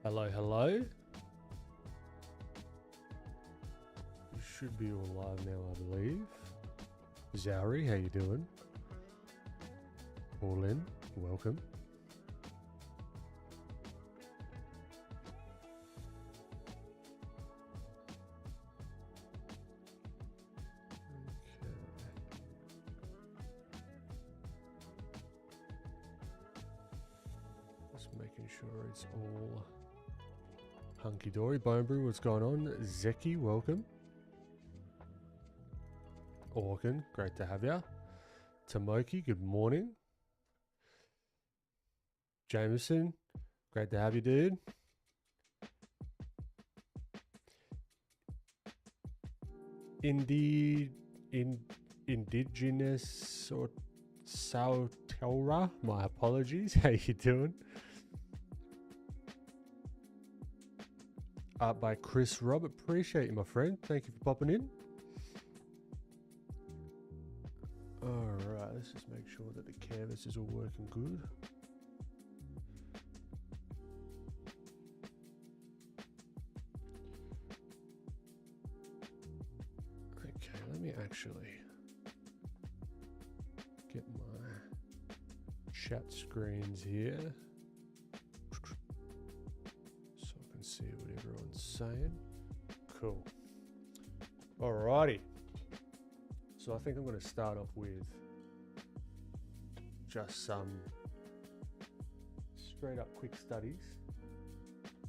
Hello, hello. You should be all live now, I believe. Zowry, how you doing? All in, welcome. Just making sure it's all hunky-dory. Bone Brew, what's going on? Zeki, welcome. Orkin, great to have you. Tamoki, good morning. Jameson, great to have you, dude. Indigenous or Sautelra, my apologies. How you doing? Art by Chris Rob, appreciate you, my friend. Thank you for popping in. Alright, let's just make sure that the canvas is all working good. Okay, let me actually get my chat screens here so I can see what everyone's saying. Cool. Alrighty. So I think I'm going to start off with just some straight up quick studies,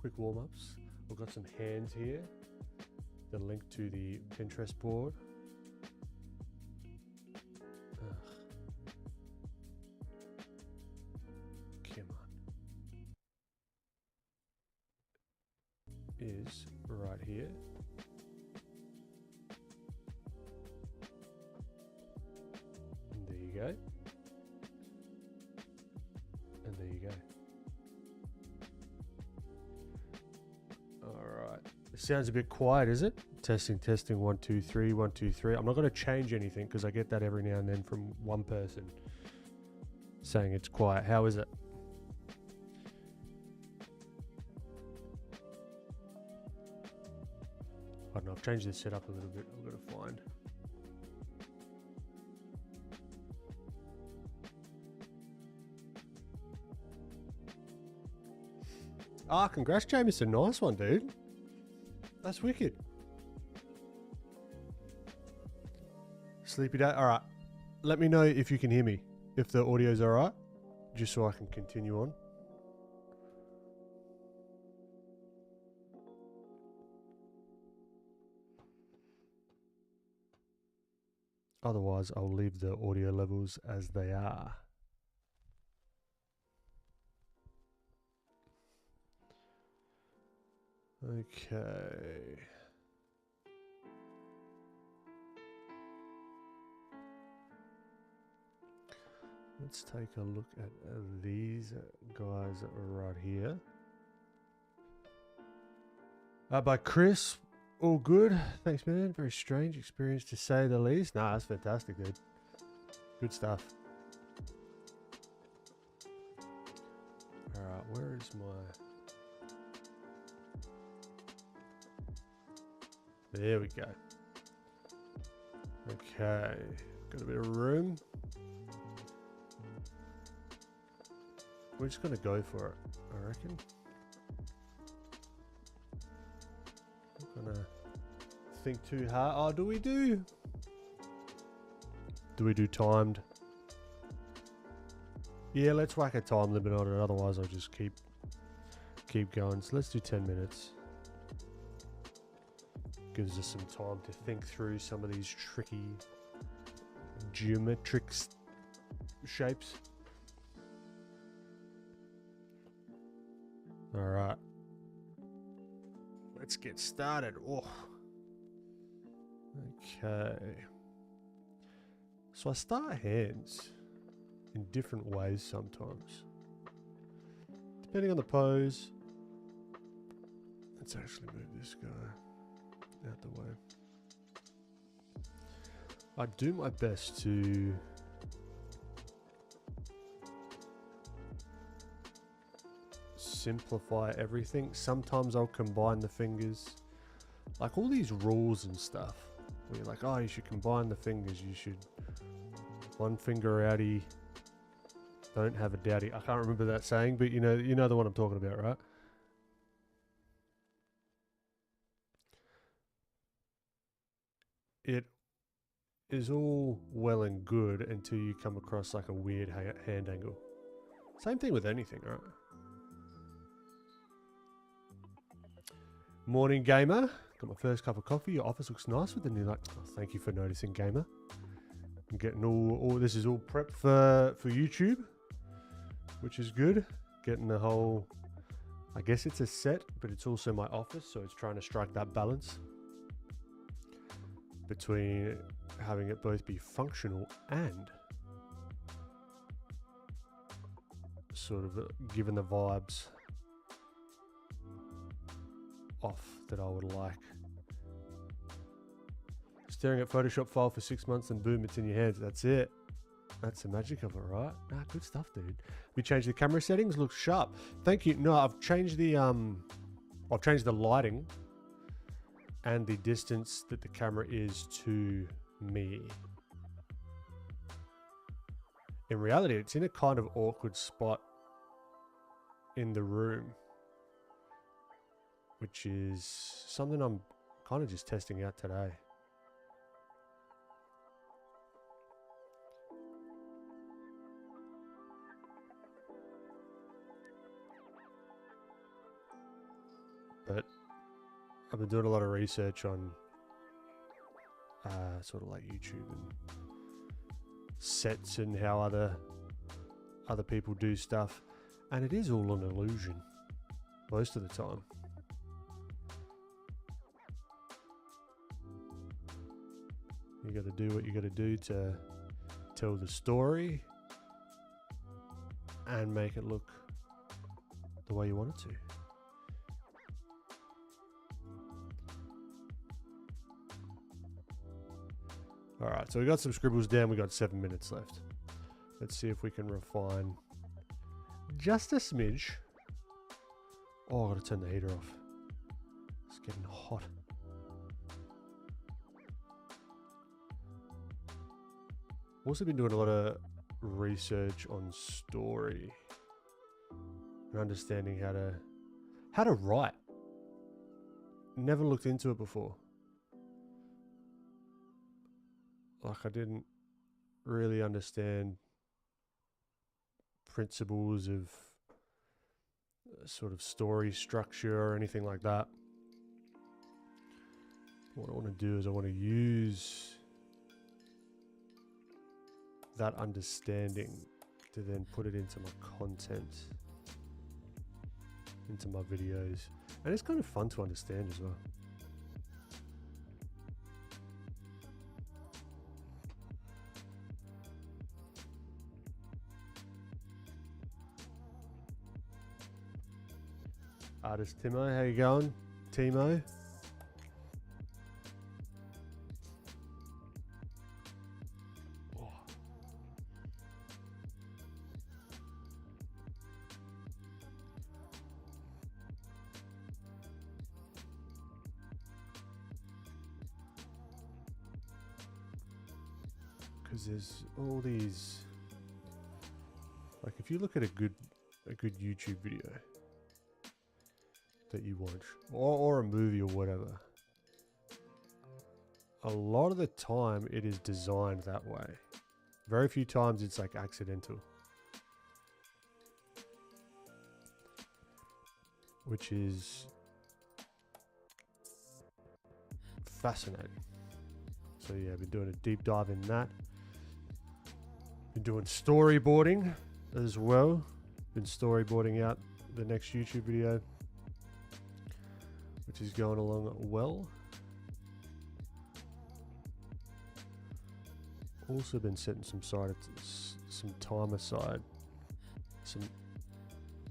quick warm-ups. We've got some hands here, the link to the Pinterest board. Come on. Is right here. There you go. And there you go. All right. It sounds a bit quiet, is it? Testing, testing, 1, 2, 3, 1, 2, 3. I'm not going to change anything because I get that every now and then from one person saying it's quiet. How is it? I don't know. I've changed this setup a little bit. I've got to find. Ah, congrats, Jameson. Nice one, dude. That's wicked. Sleepy day. All right. Let me know if you can hear me, if the audio's all right, just so I can continue on. Otherwise, I'll leave the audio levels as they are. Okay. Let's take a look at these guys right here. By Chris, all good. Thanks, man. Very strange experience to say the least. Nah, that's fantastic, dude. Good stuff. Alright, where is my... There we go. Okay, got a bit of room. We're just gonna go for it, I reckon. Not gonna think too hard. Oh, do we do timed? Yeah, let's whack a time limit on it. Otherwise, I'll just keep going. So let's do 10 minutes. Gives us some time to think through some of these tricky geometric shapes. All right, let's get started. Oh, okay. So I start hands in different ways sometimes, depending on the pose. Let's actually move this guy out the way. I do my best to simplify everything. Sometimes I'll combine the fingers. Like all these rules and stuff. Where you're like, oh, you should combine the fingers. You should one finger outie. Don't have a dowdy. I can't remember that saying, but you know the one I'm talking about, right? It is all well and good until you come across like a weird hand angle. Same thing with anything, right? Morning, gamer. Got my first cup of coffee. Your office looks nice with the new light. Oh, thank you for noticing, gamer. I'm getting all this is all prep for YouTube, which is good. Getting the whole, I guess it's a set, but it's also my office, so it's trying to strike that balance between having it both be functional and sort of given the vibes off that I would like. Staring at Photoshop file for 6 months and boom, it's in your hands. That's it. That's the magic of it, right? Ah, good stuff, dude. We changed the camera settings. Looks sharp. Thank you. No, I've changed the lighting and the distance that the camera is to me. In reality, it's in a kind of awkward spot in the room, which is something I'm kind of just testing out today. But I've been doing a lot of research on sort of like YouTube and sets and how other people do stuff, and it is all an illusion most of the time. You got to do what you got to do to tell the story and make it look the way you want it to. Alright, so we got some scribbles down. We got 7 minutes left. Let's see if we can refine just a smidge. Oh, I gotta turn the heater off. It's getting hot. Also been doing a lot of research on story and understanding how to write. Never looked into it before. Like I didn't really understand principles of sort of story structure or anything like that. What I want to do is I want to use that understanding to then put it into my content, into my videos. And it's kind of fun to understand as well. Artist Timo, how you going? Timo? Oh. Because there's all these, like if you look at a good YouTube video that you watch, or a movie or whatever, a lot of the time it is designed that way. Very few times it's like accidental, which is fascinating. So yeah, I've been doing a deep dive in that. Been doing storyboarding as well. Been storyboarding out the next YouTube video, which is going along well. Also been setting some time aside,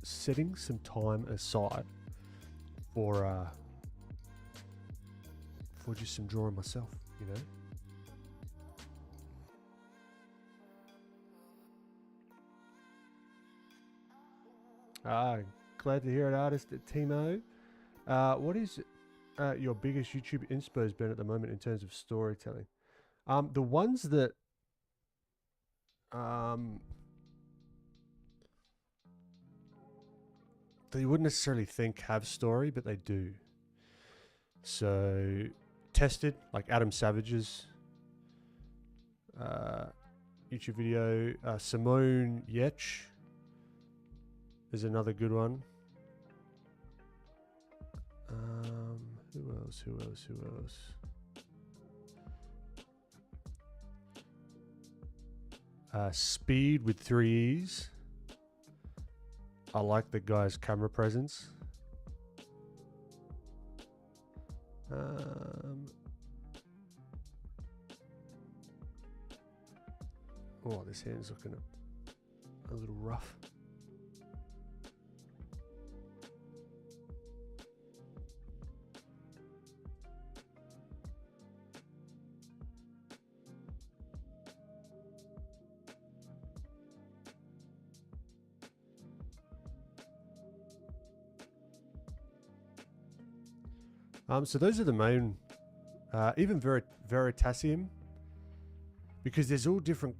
setting some time aside for just some drawing myself, you know. Glad to hear it, artist Timo. What is your biggest YouTube inspo's been at the moment in terms of storytelling? The ones that that you wouldn't necessarily think have story, but they do. So, Tested, like Adam Savage's YouTube video. Simone Yetch is another good one. Who else? Speed with 3 E's. I like the guy's camera presence. Oh, this hand's looking a little rough. So those are the main, even Veritasium, because there's all different,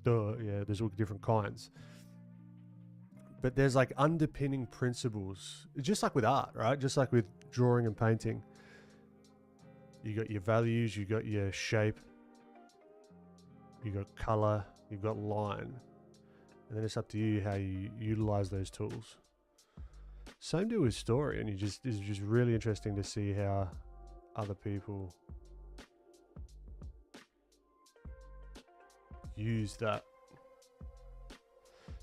there's all different kinds. But there's like underpinning principles, just like with art, right? Just like with drawing and painting. You got your values, you got your shape, you got color, you've got line. And then it's up to you how you utilize those tools. Same deal with story, and it's just really interesting to see how other people use that.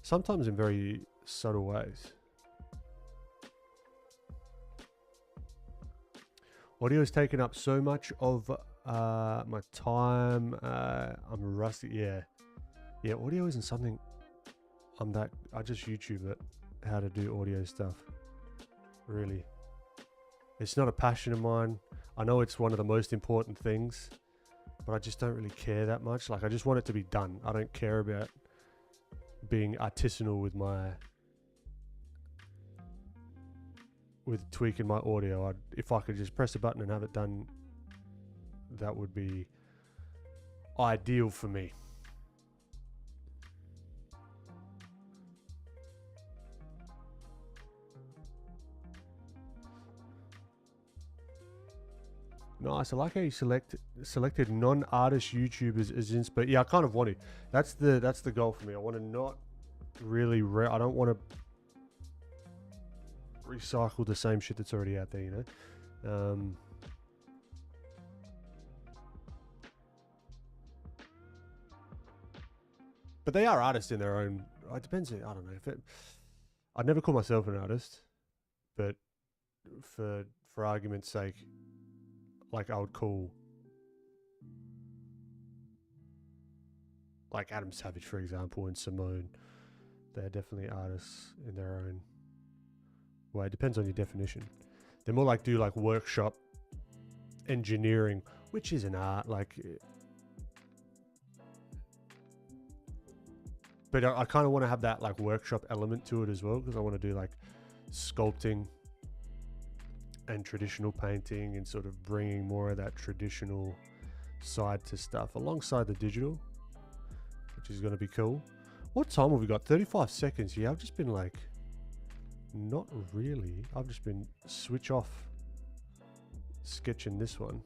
Sometimes in very subtle ways. Audio has taken up so much of my time. I'm rusty. Yeah. Audio isn't something I just YouTube it, how to do audio stuff. Really, it's not a passion of mine. I know it's one of the most important things, but I just don't really care that much. Like, I just want it to be done. I don't care about being artisanal with tweaking my audio. If I could just press a button and have it done, that would be ideal for me. Nice. I like how you selected non-artist YouTubers as inspo. Yeah, I kind of want to. That's the goal for me. I want to not really. I don't want to recycle the same shit that's already out there. You know. But they are artists in their own. It depends. I don't know. I'd never call myself an artist, but for argument's sake. Like, I would call like Adam Savage, for example, and Simone. They're definitely artists in their own way. It depends on your definition. They're more like do like workshop engineering, which is an art. Like, but I kind of want to have that like workshop element to it as well, because I want to do like sculpting and traditional painting and sort of bringing more of that traditional side to stuff alongside the digital, which is going to be cool. What time have we got? 35 seconds. Yeah, I've just been like, not really. I've just been switch off sketching this one,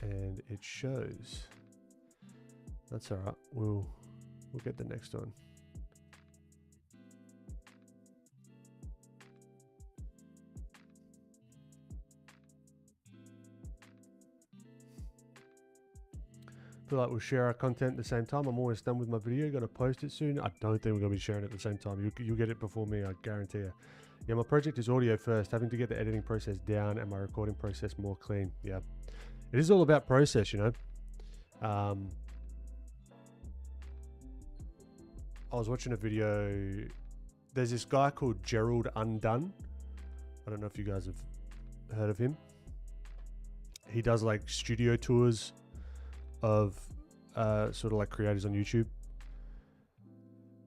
and it shows. That's all right. We'll get the next one. Feel like we'll share our content at the same time. I'm almost done with my video. Gonna post it soon. I don't think we're gonna be sharing it at the same time. You'll get it before me, I guarantee you. Yeah, my project is audio first, having to get the editing process down and my recording process more clean. Yeah, it is all about process, you know. I was watching a video. There's this guy called Gerald Undone. I don't know if you guys have heard of him. He does like studio tours of sort of like creators on YouTube.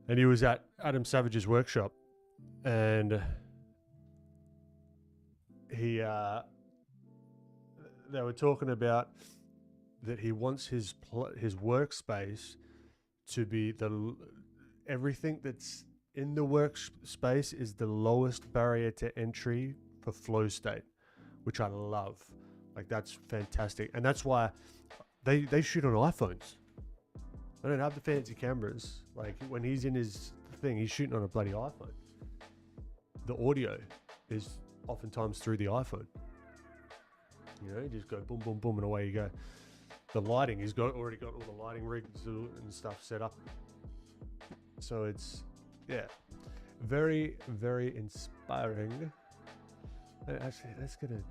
And he was at Adam Savage's workshop, and he they were talking about that he wants his workspace to be everything that's in the workspace is the lowest barrier to entry for flow state, which I love. Like, that's fantastic, and that's why they shoot on iPhones. They don't have the fancy cameras. Like, when he's in his thing, he's shooting on a bloody iPhone. The audio is oftentimes through the iPhone. You know, you just go boom, boom, boom, and away you go. The lighting, he's already got all the lighting rigs and stuff set up. So it's, yeah, very, very inspiring. Actually, let's get a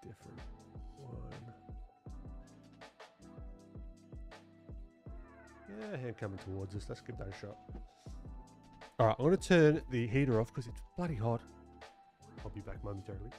different one. Yeah, hand coming towards us. Let's give that a shot. All right, I'm going to turn the heater off because it's bloody hot. I'll be back momentarily.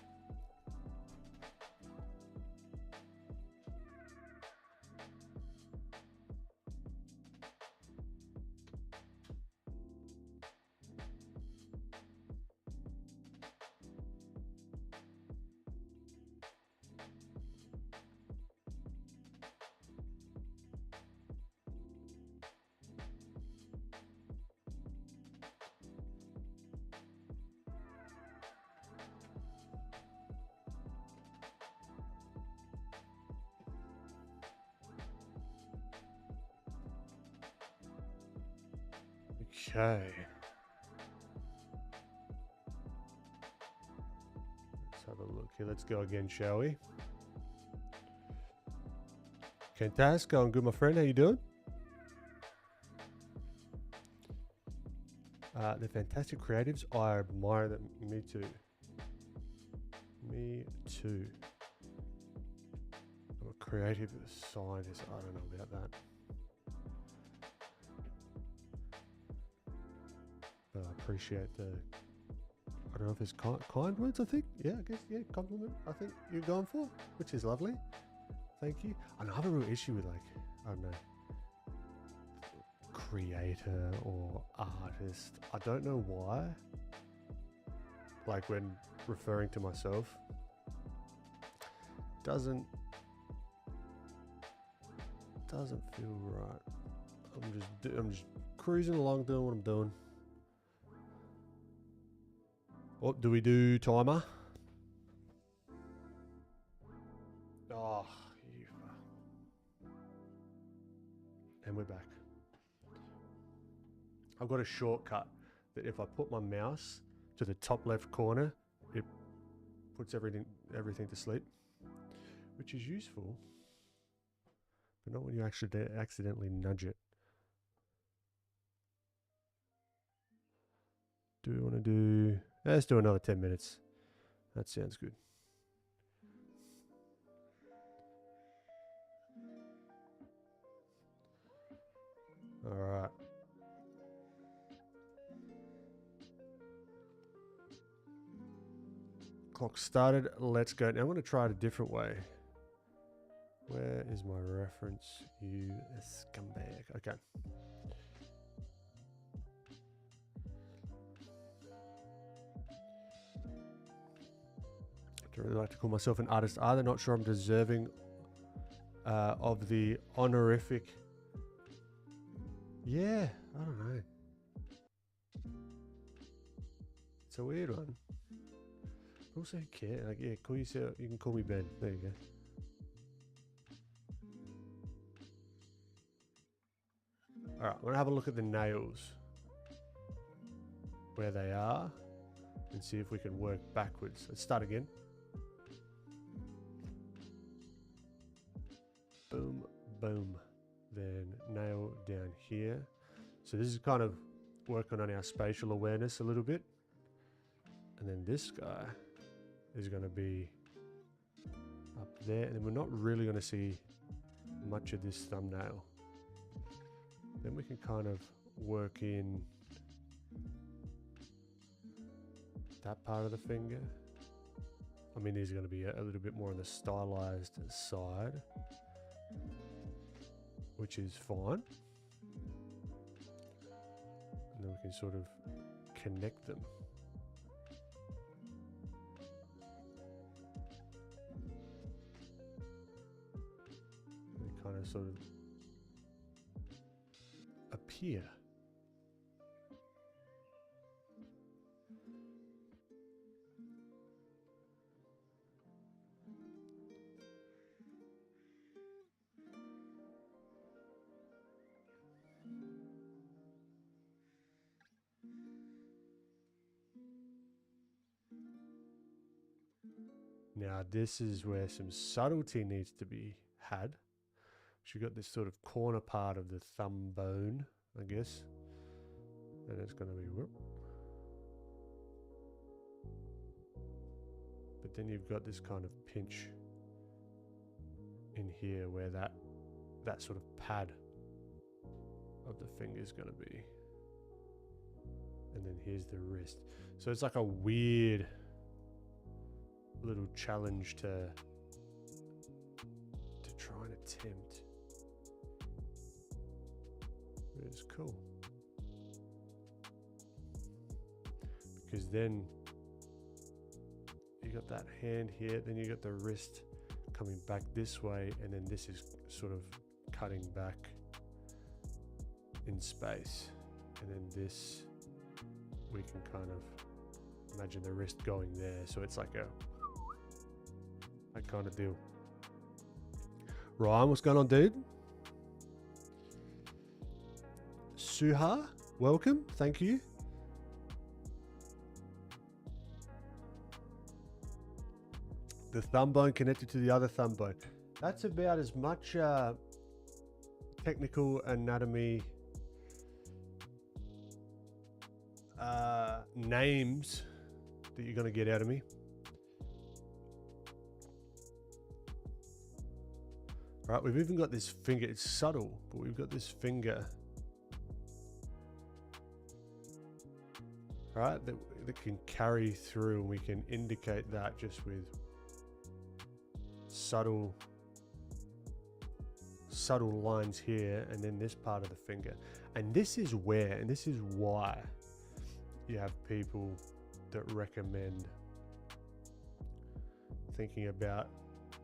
Okay. Let's have a look here. Let's go again, shall we? Kentas, going good, my friend. How you doing? They're fantastic creatives. I admire them. Me too. Me too. I'm a creative scientist. I don't know about that. But I appreciate the... I don't know if it's kind words, I think. Yeah, I guess, yeah, compliment, I think you're going for, which is lovely. Thank you. I have a real issue with, like, I don't know, creator or artist. I don't know why. Like, when referring to myself, doesn't feel right. I'm just cruising along doing what I'm doing. What do we do, timer? Oh, and we're back. I've got a shortcut that if I put my mouse to the top left corner, it puts everything to sleep, which is useful, but not when you actually accidentally nudge it. Do we want to do... Let's do another 10 minutes. That sounds good. All right. Clock started. Let's go. Now I'm going to try it a different way. Where is my reference? You scumbag. Okay. I really like to call myself an artist. Either not sure I'm deserving of the honorific. Yeah, I don't know. It's a weird one. Also, care. Like, yeah, call yourself. You can call me Ben. There you go. All right, I'm gonna have a look at the nails, where they are, and see if we can work backwards. Let's start again. Boom, boom. Then nail down here. So this is kind of working on our spatial awareness a little bit. And then this guy is going to be up there. And then we're not really going to see much of this thumbnail. Then we can kind of work in that part of the finger. I mean, these are going to be a little bit more on the stylized side. which is fine. And then we can sort of connect them. They kind of sort of appear. Now this is where some subtlety needs to be had. So you've got this sort of corner part of the thumb bone, I guess. And it's going to be whoop. But then you've got this kind of pinch in here where that sort of pad of the finger is going to be. And then here's the wrist. So it's like a weird little challenge to try and attempt. It's cool. Because then you got that hand here, then you got the wrist coming back this way, and then this is sort of cutting back in space. And then this, we can kind of imagine the wrist going there. So it's like that kind of deal. Ryan, what's going on, dude? Suha, welcome. Thank you. The thumb bone connected to the other thumb bone. That's about as much technical anatomy names that you're going to get out of me. Right, we've even got this finger. It's subtle, but we've got this finger, right, that can carry through, and we can indicate that just with subtle lines here, and then this part of the finger. And this is where, and this is why you have people that recommend thinking about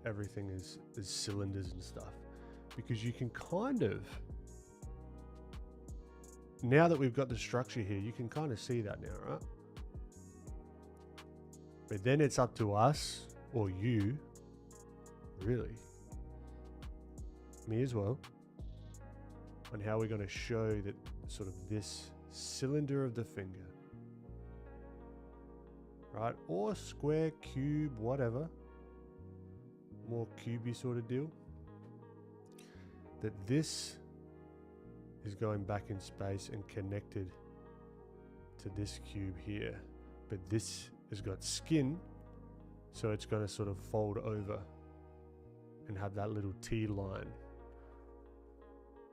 everything as cylinders and stuff, because you can kind of, now that we've got the structure here, you can kind of see that now, right? But then it's up to us, or you, really, me as well, on how we're going to show that sort of this cylinder of the finger, right? Or square, cube, whatever, more cubey sort of deal, that this is going back in space and connected to this cube here, but this has got skin, so it's going to sort of fold over and have that little T line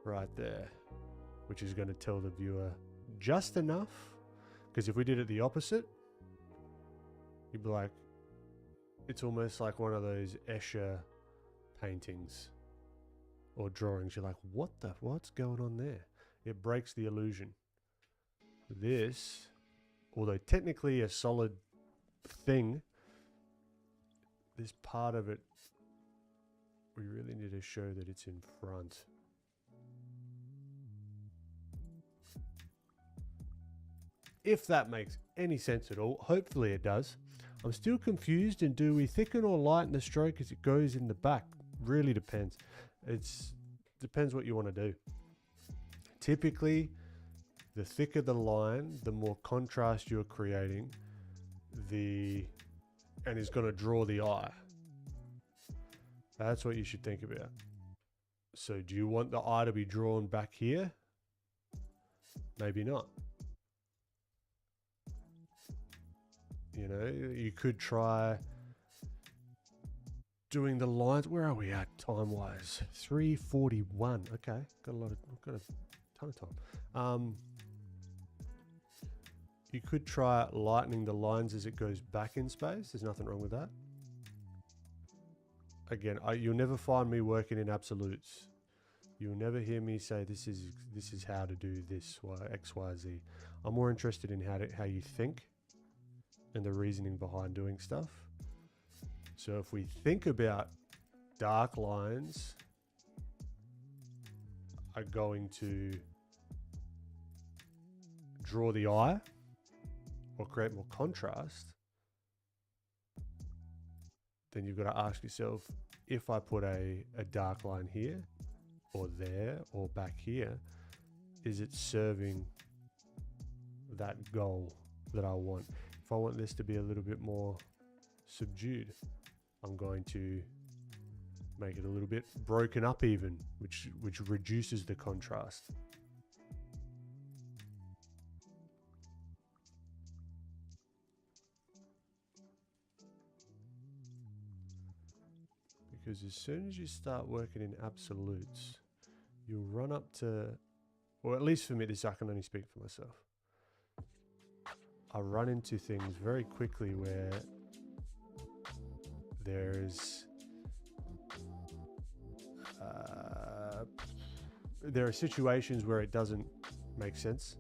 right there, which is going to tell the viewer just enough, because if we did it the opposite, you'd be like, it's almost like one of those Escher paintings or drawings. You're like, what's going on there? It breaks the illusion. This, although technically a solid thing, this part of it, we really need to show that it's in front. If that makes any sense at all, hopefully it does. I'm still confused, and do we thicken or lighten the stroke as it goes in the back? Really depends. It's depends what you want to do. Typically, the thicker the line, the more contrast you're creating, and it's going to draw the eye. That's what you should think about. So do you want the eye to be drawn back here? Maybe not. You know, you could try doing the lines. Where are we at time-wise? 3:41. Okay, got a ton of time. You could try lightening the lines as it goes back in space. There's nothing wrong with that. Again, you'll never find me working in absolutes. You'll never hear me say this is how to do this, X, Y, Z. I'm more interested in how you think and the reasoning behind doing stuff. So if we think about dark lines are going to draw the eye or create more contrast, then you've got to ask yourself, if I put a dark line here or there or back here, is it serving that goal that I want? If I want this to be a little bit more subdued, I'm going to make it a little bit broken up even, which reduces the contrast. Because as soon as you start working in absolutes, you'll run up to, or at least for me, this I can only speak for myself, I run into things very quickly where there are situations where it doesn't make sense.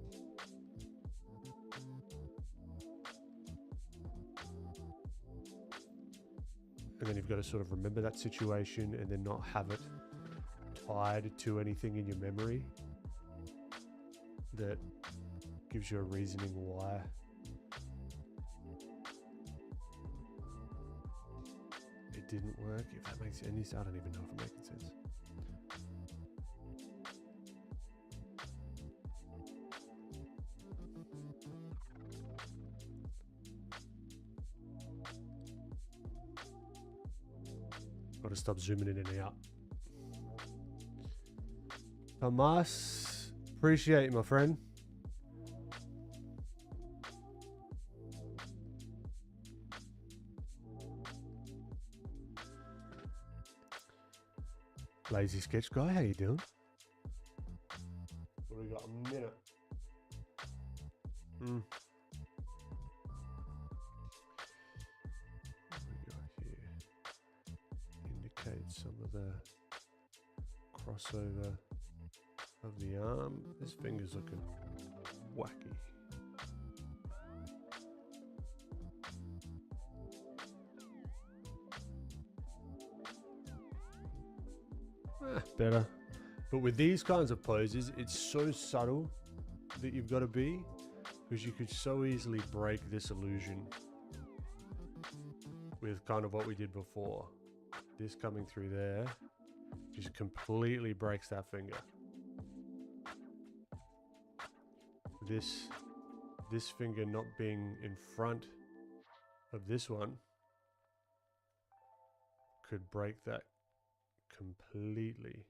And then you've got to sort of remember that situation and then not have it tied to anything in your memory that gives you a reasoning why. It didn't work. If that makes any sense, I don't even know if it's making sense. Got to stop zooming in and out. Hamas, appreciate you, my friend. Lazy sketch guy, how you doing? What do we got? A minute. What do we got here? Indicate some of the crossover of the arm. This finger's looking wacky. Better. But with these kinds of poses, it's so subtle that you've got to be, because you could so easily break this illusion with kind of what we did before. This coming through there just completely breaks that finger. This finger not being in front of this one could break that completely.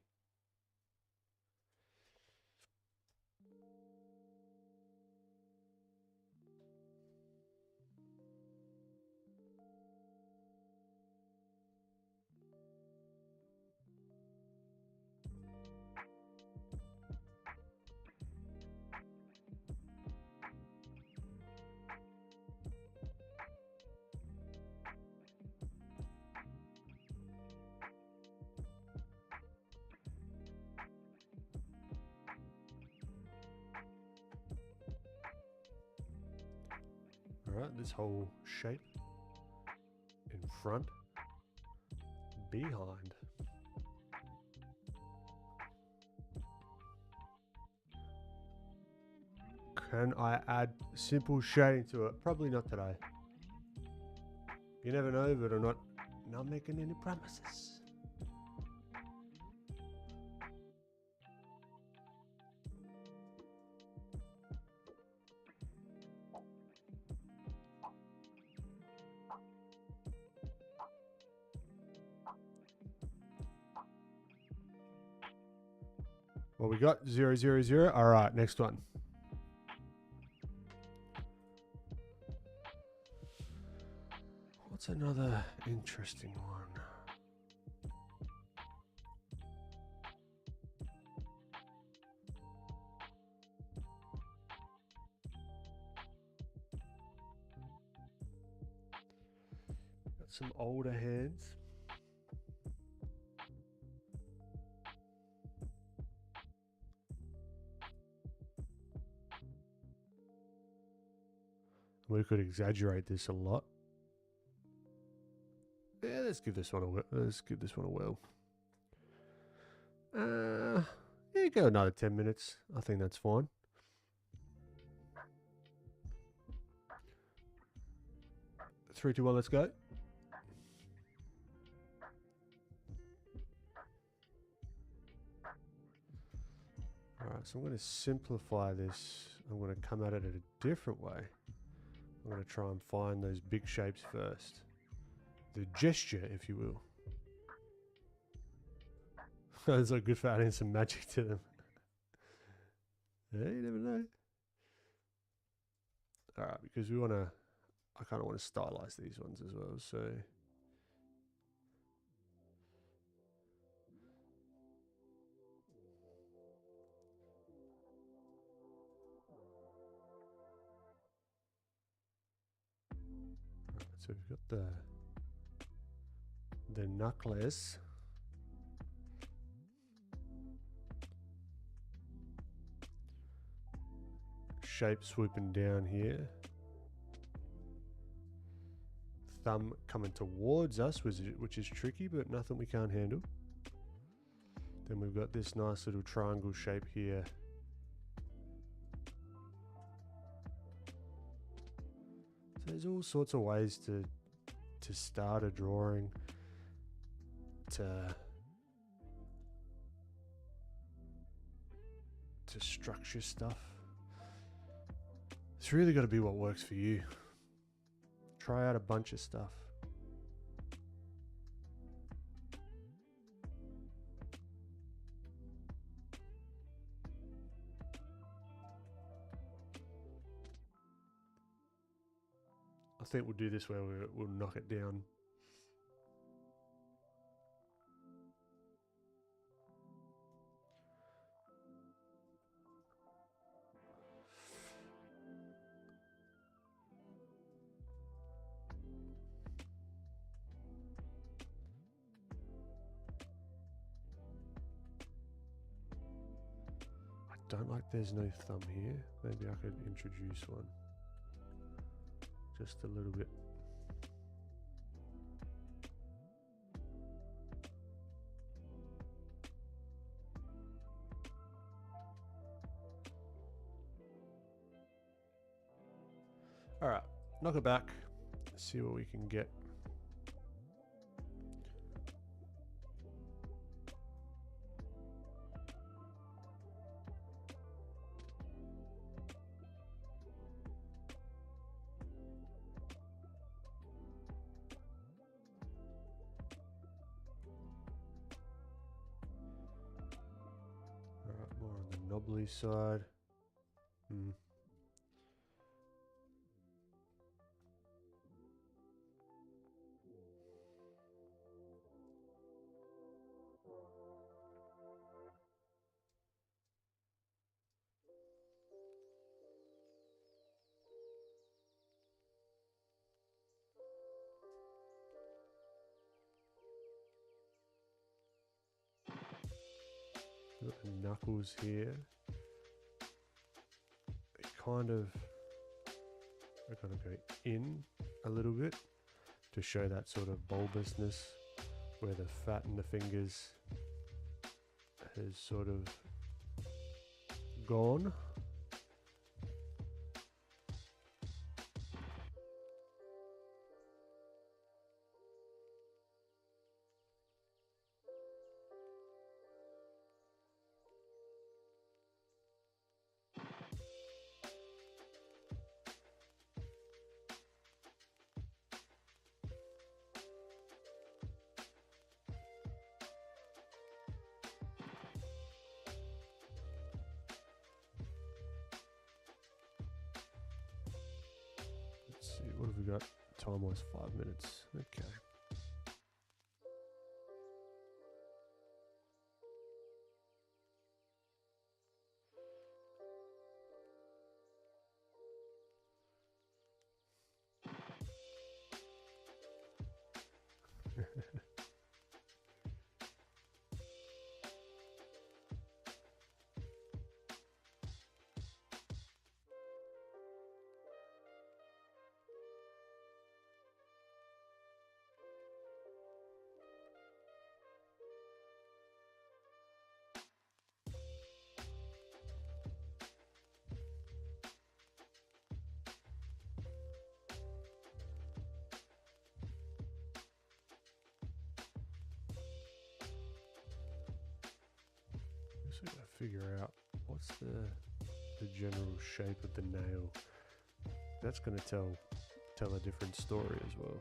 Alright, this whole shape in front, behind. Can I add simple shading to it? Probably not today. You never know, but I'm not making any promises. Well, we got 0, 0, 0. All right, next one. What's another interesting one? Got some older hands. We could exaggerate this a lot. Yeah, let's give this one a whirl. Let's give this one a whirl. Yeah, go another 10 minutes. I think that's fine. Three, two, one, let's go. Alright, so I'm going to simplify this. I'm going to come at it a different way. I'm going to try and find those big shapes first. The gesture, if you will. It's so good for adding some magic to them. Yeah, you never know. Alright, because we want to... I kind of want to stylize these ones as well, so... So we've got the necklace. Shape swooping down here. Thumb coming towards us, which is tricky, but nothing we can't handle. Then we've got this nice little triangle shape here. So there's all sorts of ways to start a drawing, to structure stuff. It's really got to be what works for you. Try out a bunch of stuff. I think we'll do this where we'll knock it down. I don't like there's no thumb here. Maybe I could introduce one. Just a little bit. All right, knock it back. See what we can get. All right, more on the knobbly side. Got the knuckles here. They kind of are going to go in a little bit to show that sort of bulbousness where the fat in the fingers has sort of gone. Let's see, what have we got? Time was 5 minutes. Okay. So we gotta figure out what's the general shape of the nail. That's gonna tell a different story as well.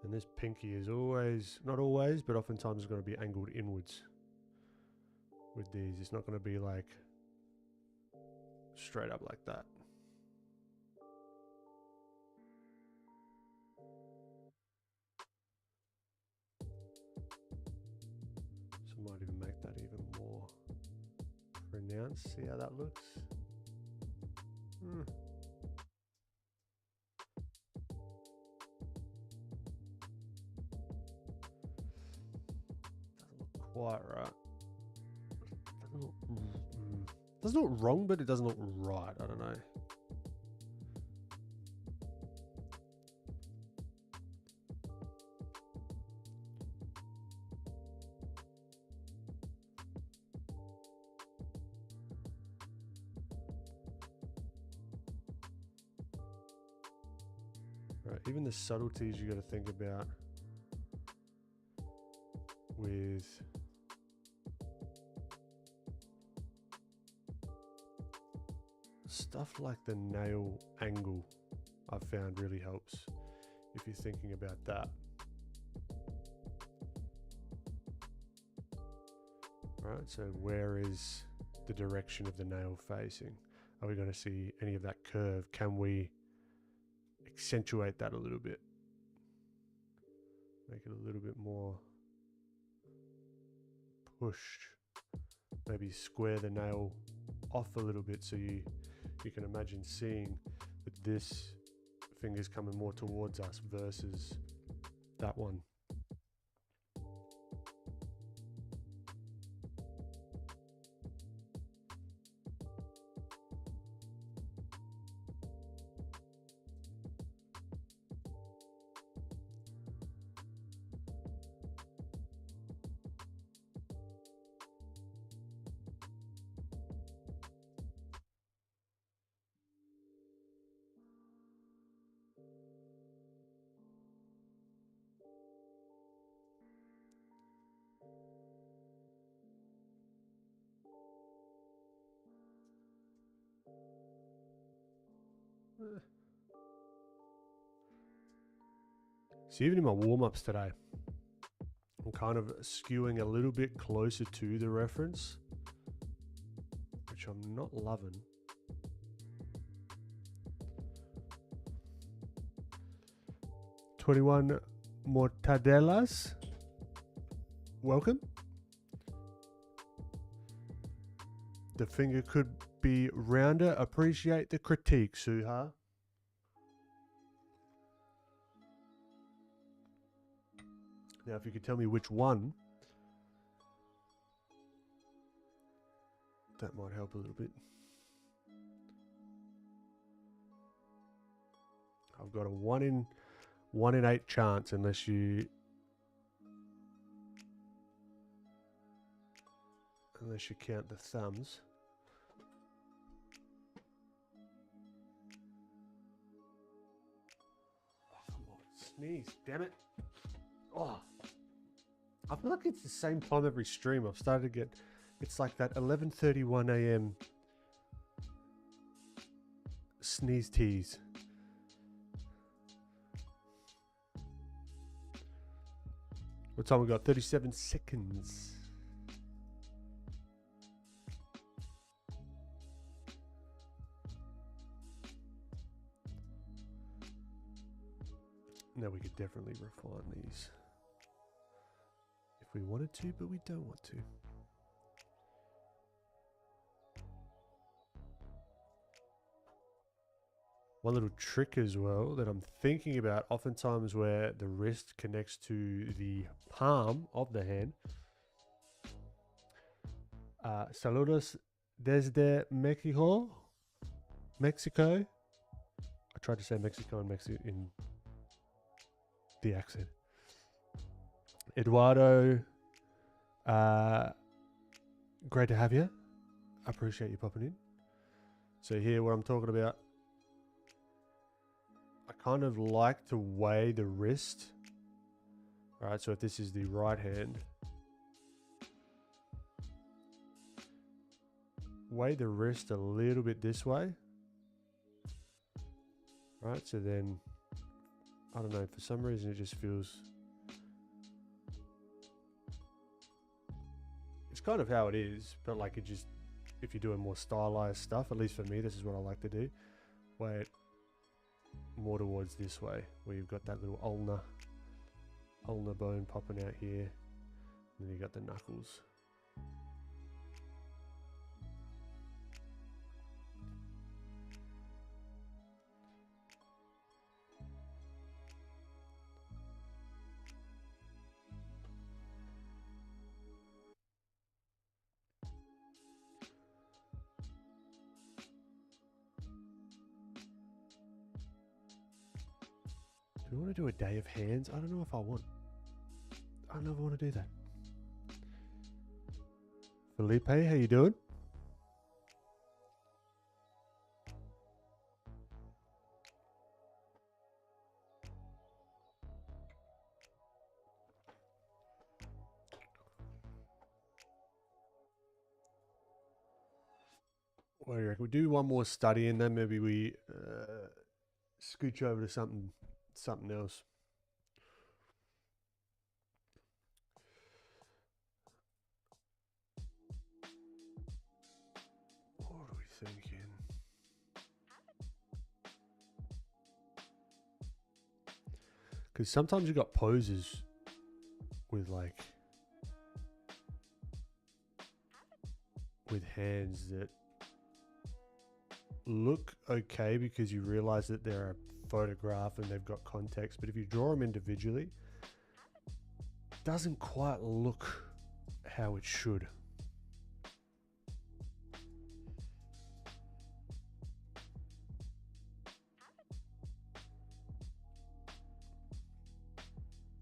And this pinky is always, not always, but oftentimes going to be angled inwards with these. It's not going to be like straight up like that. So I might even make that even more pronounced. See how that looks? Doesn't look quite right. Doesn't look wrong, but it doesn't look right. I don't know. Right, even the subtleties you got to think about with stuff like the nail angle, I've found really helps if you're thinking about that. Right, so where is the direction of the nail facing? Are we going to see any of that curve? Can we accentuate that a little bit? Make it a little bit more pushed. Maybe square the nail off a little bit so you can imagine seeing that this finger's coming more towards us versus that one. So even in my warm-ups today, I'm kind of skewing a little bit closer to the reference, which I'm not loving. "21 mortadellas, welcome. The finger could be rounder. Appreciate the critique, Suha." Now, if you could tell me which one, that might help a little bit. I've got a 1 in 8 chance unless you count the thumbs. Oh, come on, sneeze, damn it. Oh, I feel like it's the same time every stream. I've started to get, it's like that 11:31 a.m. sneeze tease. What time we got? 37 seconds. Now we could definitely refine these if we wanted to, but we don't want to. One little trick as well that I'm thinking about, oftentimes where the wrist connects to the palm of the hand. Saludos desde Mexico. I tried to say Mexico in the accent. Eduardo, great to have you. I appreciate you popping in. So here, what I'm talking about, I kind of like to weigh the wrist. All right, so if this is the right hand, weigh the wrist a little bit this way. All right, so then, I don't know, for some reason it just feels, it's kind of how it is, but like it just, if you're doing more stylized stuff, at least for me, this is what I like to do. Weigh it more towards this way, where you've got that little ulnar bone popping out here, and then you got the knuckles. Do we want to do a day of hands? I don't know if I want. I don't know if I want to do that. Felipe, how you doing? What do you reckon? We do one more study and then maybe we scooch over to something else. What are we thinking? Because sometimes you got poses with like with hands that look okay because you realize that they're a photograph and they've got context, but if you draw them individually, it doesn't quite look how it should.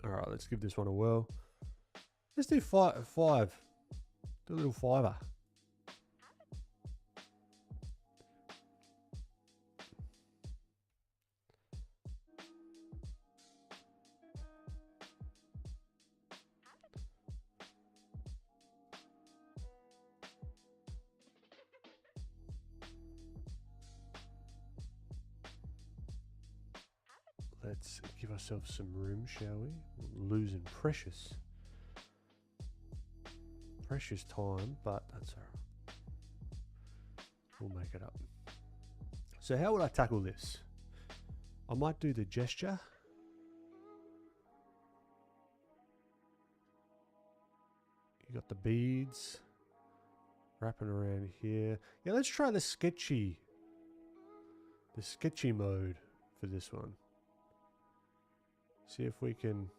All right, let's give this one a whirl. Let's do five. Do a little fiver. Let's give ourselves some room, shall we? We're losing precious time, but that's all right. We'll make it up. So how would I tackle this? I might do the gesture. You got the beads wrapping around here. Yeah, let's try the sketchy mode for this one. See if we can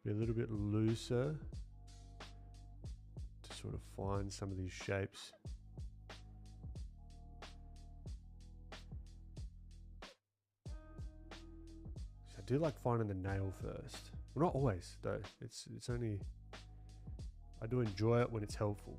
be a little bit looser to sort of find some of these shapes. So I do like finding the nail first. Well, not always though. It's only, I do enjoy it when it's helpful.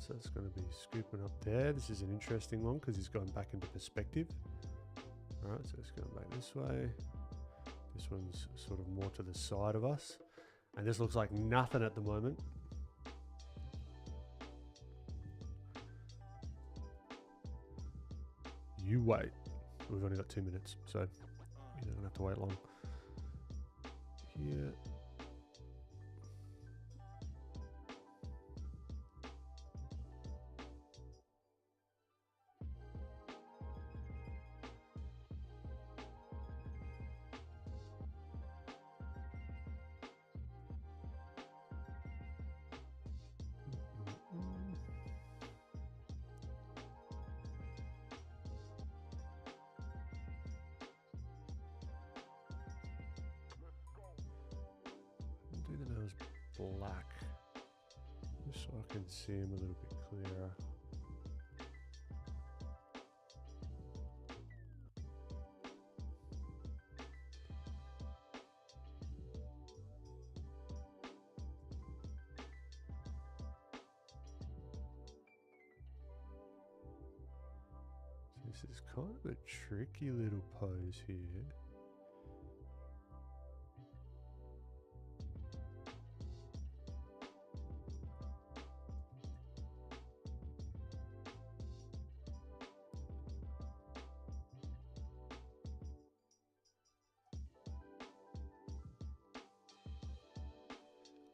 So it's going to be scooping up there. This is an interesting one because he's going back into perspective. All right, so it's going back this way. This one's sort of more to the side of us. And this looks like nothing at the moment. You wait. We've only got 2 minutes, so you don't have to wait long. Here. black. Just so I can see him a little bit clearer. This is kind of a tricky little pose here.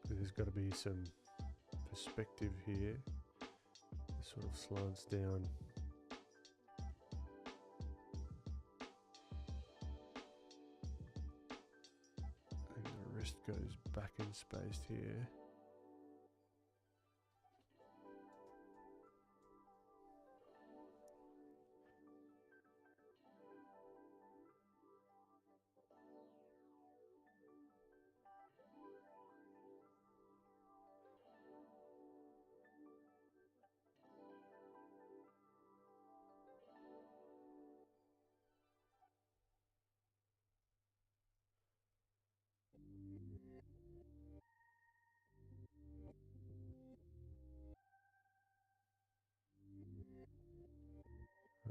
There's got to be some perspective here. It sort of slants down. And the wrist goes back in space here.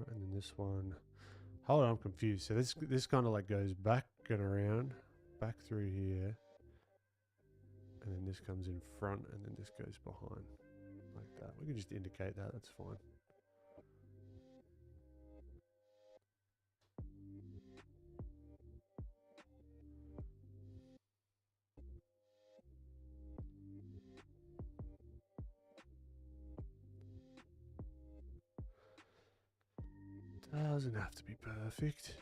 And then this one, hold on, I'm confused. So this kind of like goes back and around, back through here, and then this comes in front, and then this goes behind, like that. We can just indicate that, that's fine. Doesn't have to be perfect.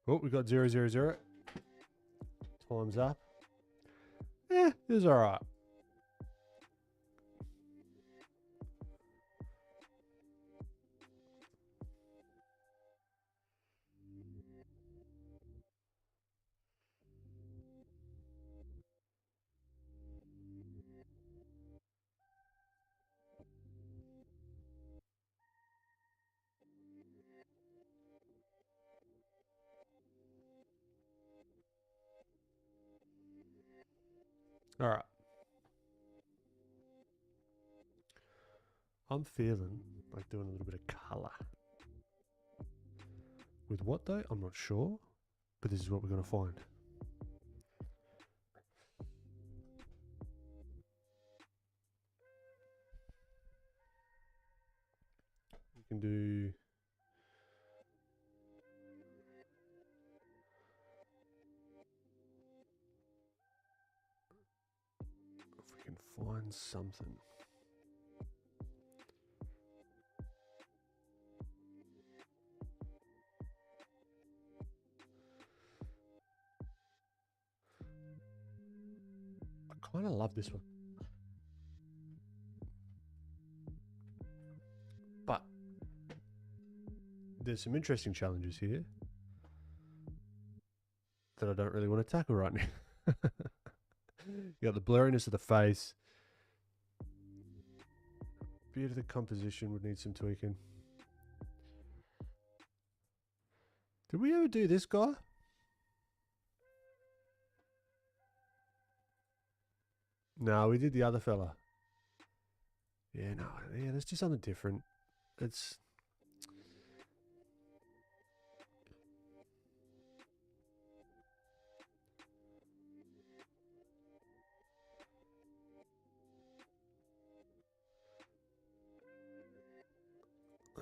Oh, we got 0, 0, 0. Time's up. It was alright. Alright. I'm feeling like doing a little bit of colour. With what though? I'm not sure. But this is what we're going to find. We can do... if we can find something. I kind of love this one. But there's some interesting challenges here that I don't really want to tackle right now. You got the blurriness of the face. Bit of the composition would need some tweaking. Did we ever do this guy? No, we did the other fella. Yeah, no, yeah, let's do something different. It's...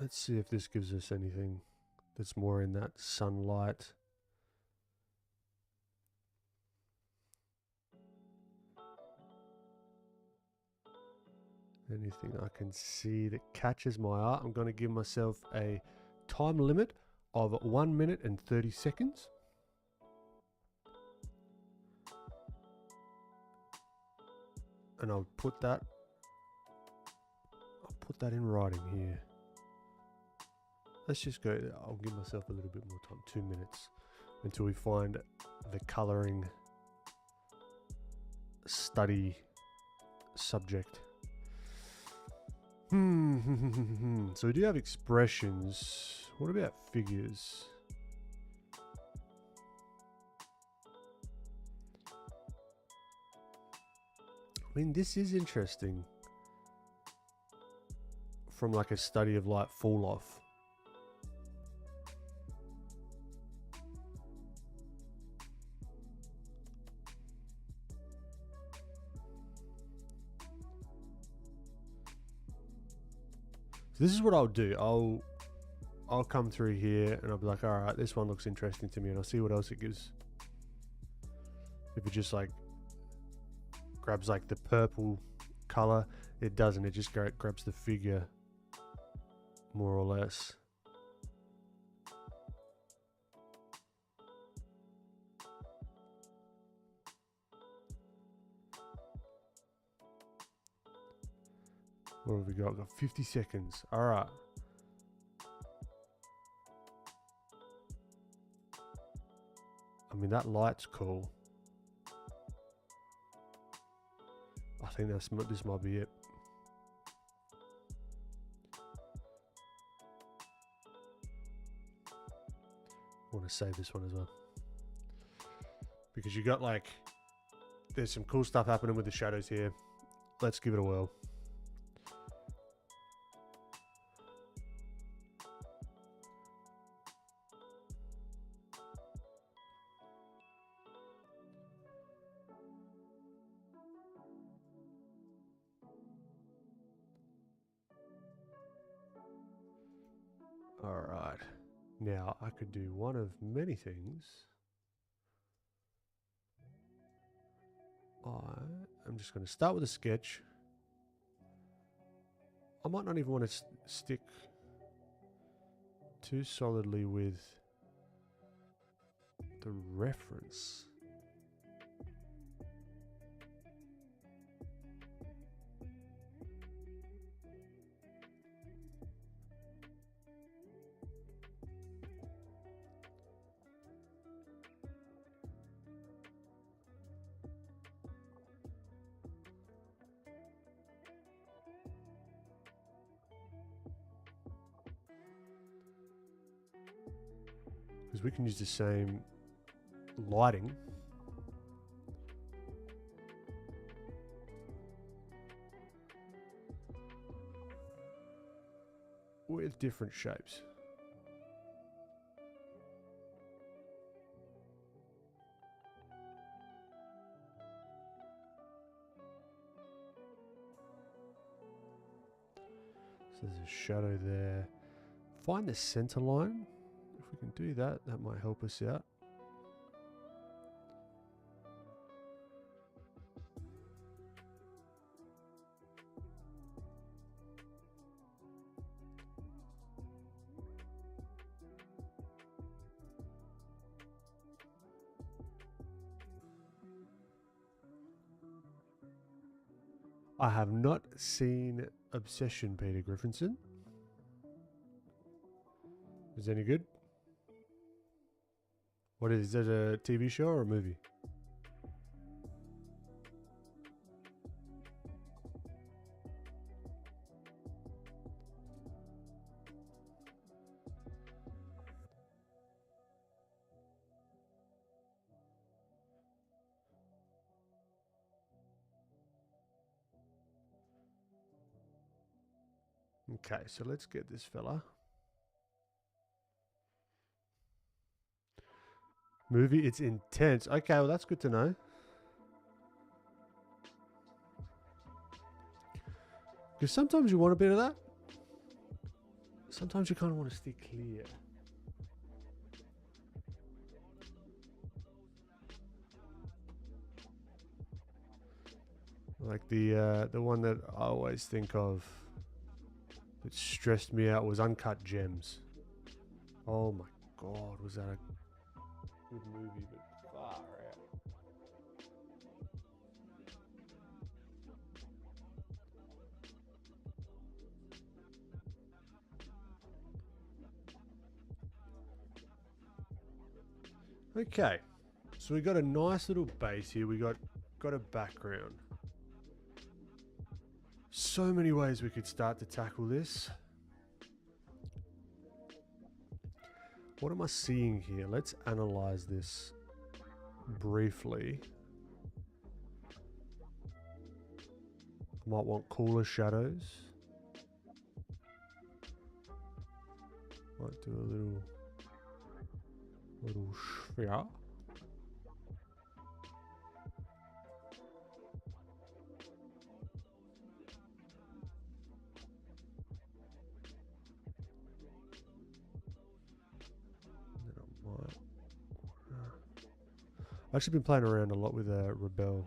let's see if this gives us anything that's more in that sunlight. Anything I can see that catches my eye. I'm going to give myself a time limit of 1 minute and 30 seconds. And I'll put that in writing here. Let's just go, I'll give myself a little bit more time, 2 minutes, until we find the coloring study subject. So we do have expressions. What about figures? I mean, this is interesting from like a study of light fall off. So this is what I'll do. I'll come through here and I'll be like, all right, this one looks interesting to me, and I'll see what else it gives. If it just like grabs like the purple color, it doesn't. It just grabs the figure more or less. What have we got? We've got 50 seconds. All right. I mean, that light's cool. I think this might be it. I want to save this one as well, because you got like, there's some cool stuff happening with the shadows here. Let's give it a whirl. All right. Now, I could do one of many things. I'm just going to start with a sketch. I might not even want to stick too solidly with the reference. Because we can use the same lighting with different shapes. So there's a shadow there. Find the center line. If we can do that, that might help us out. I have not seen Obsession, Peter Griffinson. Is it any good? What is it, a TV show or a movie? Okay, so let's get this fella. Movie, it's intense. Okay, well that's good to know. Because sometimes you want a bit of that. Sometimes you kind of want to stay clear. Like the one that I always think of that stressed me out was Uncut Gems. Oh my God, was that a good movie, but far out. Okay, so we got a nice little base here. We got a background. So many ways we could start to tackle this. What am I seeing here? Let's analyze this briefly. I might want cooler shadows. Might do a little sphere. I've actually been playing around a lot with Rebel,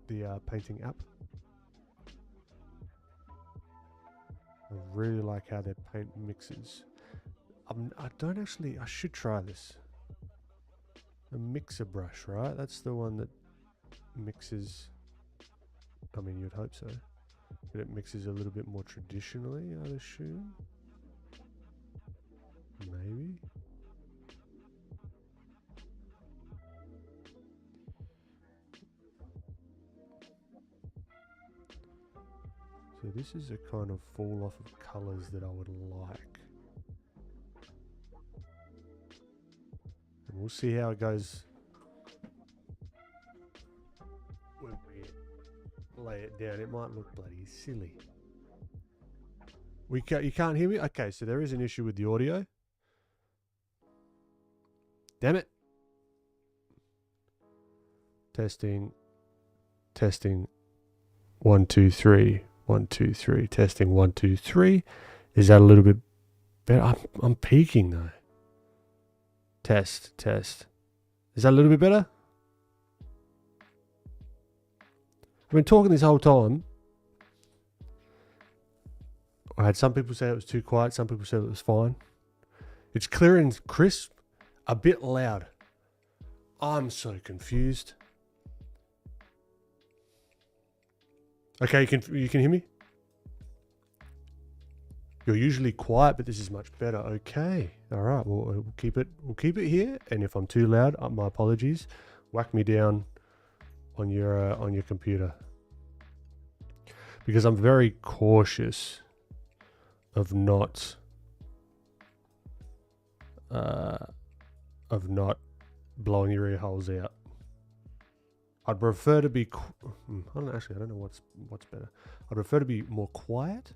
the painting app. I really like how their paint mixes. I don't actually, I should try this. A mixer brush, right? That's the one that mixes, I mean, you'd hope so. But it mixes a little bit more traditionally, I'd assume. Maybe. So this is a kind of fall off of colors that I would like. And we'll see how it goes when we lay it down. It might look bloody silly. You can't hear me? Okay, so there is an issue with the audio. Damn it. Testing. 1, 2, 3. 1, 2, 3. Testing 1, 2, 3. Is that a little bit better? I'm peaking though. Test. Is that a little bit better? I've been talking this whole time. I had some people say it was too quiet. Some people said it was fine. It's clear and crisp. A bit loud. I'm so confused. Okay, you can hear me? You're usually quiet, but this is much better. Okay. All right. Well, we'll keep it here. And if I'm too loud, my apologies. Whack me down on your computer. Because I'm very cautious of not blowing your ear holes out. I'd prefer to be. I don't know what's better. I'd prefer to be more quiet.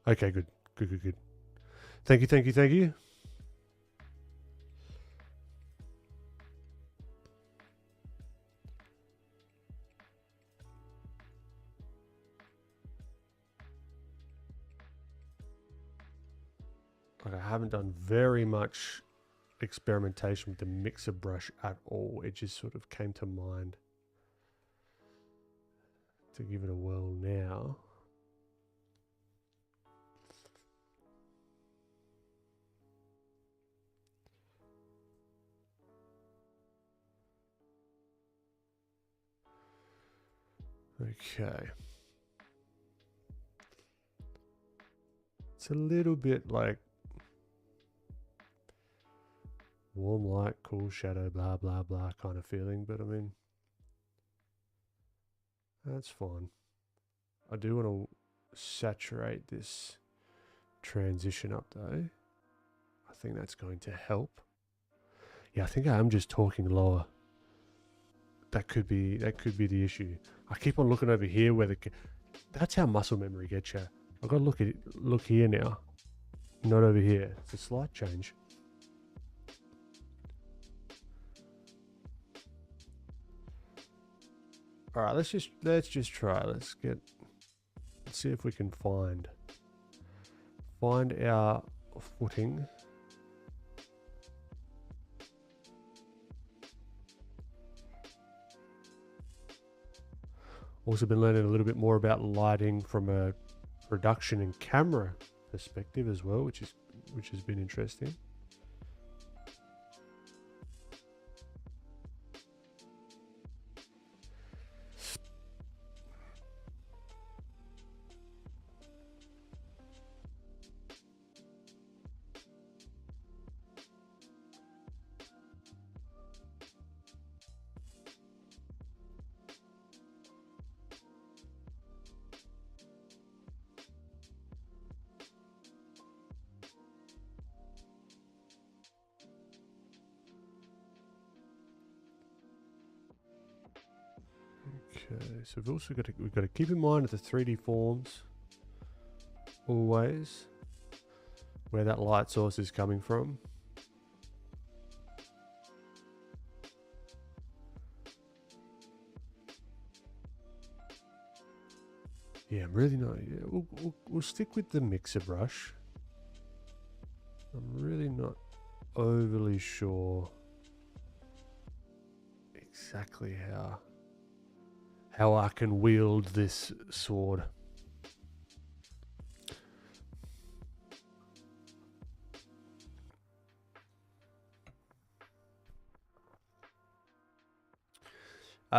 Okay, good. Thank you. Like, I haven't done very much experimentation with the mixer brush at all. It just sort of came to mind to give it a whirl now. Okay. It's a little bit like warm light, cool shadow, blah, blah, blah kind of feeling. But I mean, that's fine. I do want to saturate this transition up though. I think that's going to help. Yeah, I think I am just talking lower. That could be the issue. I keep on looking over here where that's how muscle memory gets you. I've got to look here now, not over here. It's a slight change. All right, let's just try. Let's see if we can find our footing. Also been learning a little bit more about lighting from a production and camera perspective as well, which has been interesting. Okay, so we've got to keep in mind the 3D forms always, where that light source is coming from. Yeah, I'm really not. Yeah, we'll stick with the mixer brush. I'm really not overly sure exactly how I can wield this sword.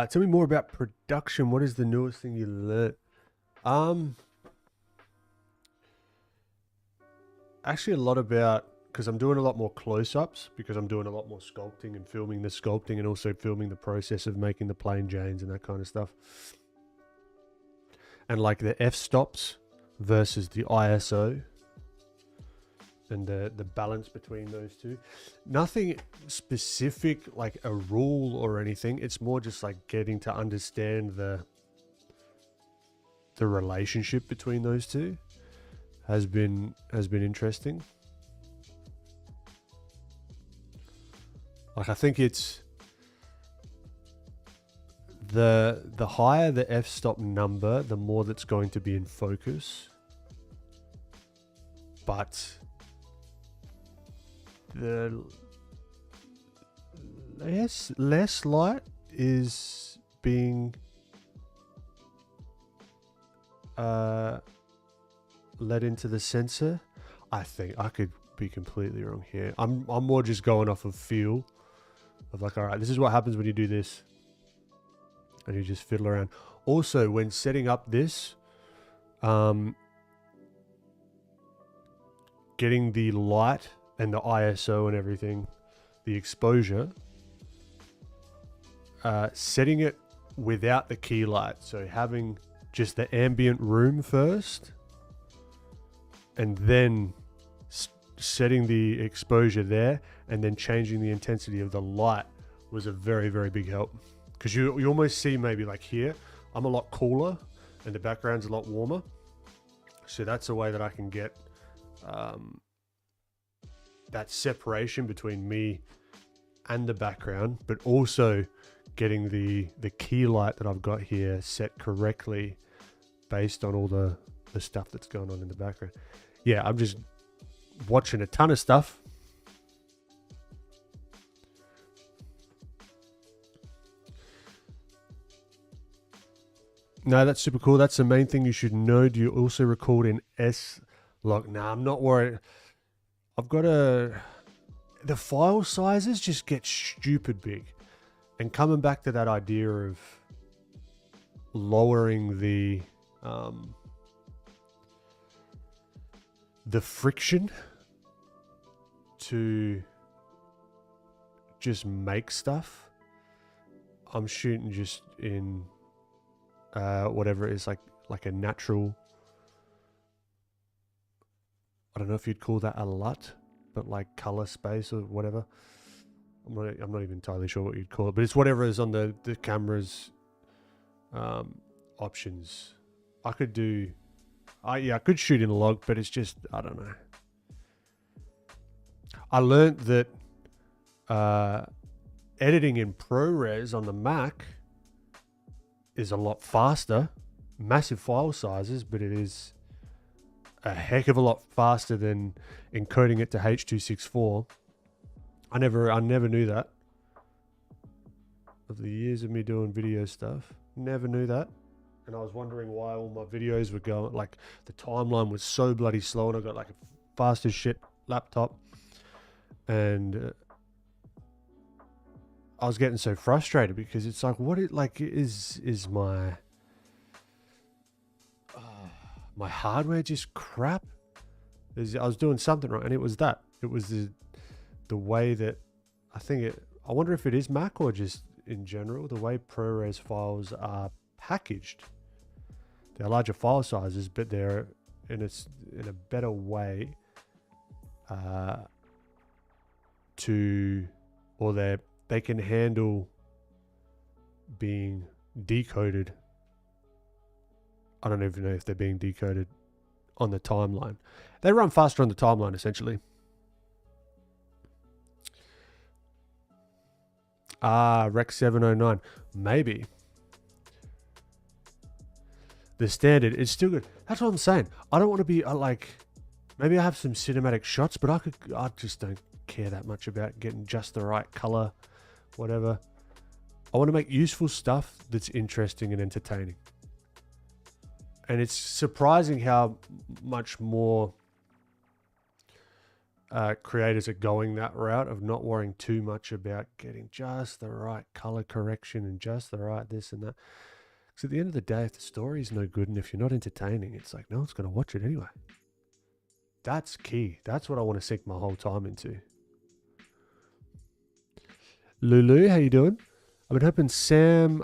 Tell me more about production. What is the newest thing you learned? Actually, a lot about, because I'm doing a lot more close-ups, because I'm doing a lot more sculpting and filming the sculpting and also filming the process of making the plane Janes and that kind of stuff. And like the f-stops versus the ISO and the balance between those two. Nothing specific like a rule or anything. It's more just like getting to understand the relationship between those two has been interesting. Like I think it's the higher the f-stop number, the more that's going to be in focus. But the less light is being let into the sensor. I think I could be completely wrong here. I'm more just going off of feel of like, all right, this is what happens when you do this, and you just fiddle around. Also, when setting up this, getting the light and the ISO and everything, the exposure, setting it without the key light. So having just the ambient room first, and then setting the exposure there, and then changing the intensity of the light was a very, very big help. Because you almost see maybe like here, I'm a lot cooler and the background's a lot warmer. So that's a way that I can get that separation between me and the background, but also getting the key light that I've got here set correctly based on all the stuff that's going on in the background. Yeah, I'm just watching a ton of stuff. No, that's super cool. That's the main thing you should know. Do you also record in S-Log? Nah, I'm not worried. I've got the file sizes just get stupid big. And coming back to that idea of lowering the friction to just make stuff, I'm shooting just in whatever it is, like a natural, I don't know if you'd call that a LUT, but like color space or whatever. I'm not even entirely sure what you'd call it, but it's whatever is on the camera's options. I could shoot in log, but it's just, I don't know. I learned that editing in ProRes on the Mac is a lot faster, massive file sizes, but it is a heck of a lot faster than encoding it to H.264. I never knew that. Of the years of me doing video stuff, never knew that. and I was wondering why all my videos were going, like the timeline was so bloody slow, and I got like a fast as shit laptop, and I was getting so frustrated because it's like, what it like is my my hardware just crap? I was doing something wrong, and it was that. It was the way that I think it. I wonder if it is Mac or just in general the way ProRes files are packaged. They're larger file sizes, but they're in a better way they can handle being decoded. I don't even know if they're being decoded on the timeline. They run faster on the timeline, essentially. Rec 709. Maybe. The standard is still good. That's what I'm saying. I don't want to be like, maybe I have some cinematic shots, but I just don't care that much about getting just the right color, whatever. I want to make useful stuff that's interesting and entertaining. And it's surprising how much more creators are going that route of not worrying too much about getting just the right color correction and just the right this and that. Because at the end of the day, if the story is no good and if you're not entertaining, it's like no one's going to watch it anyway. That's key. That's what I want to sink my whole time into. Lulu, how you doing? I've been hoping Sam,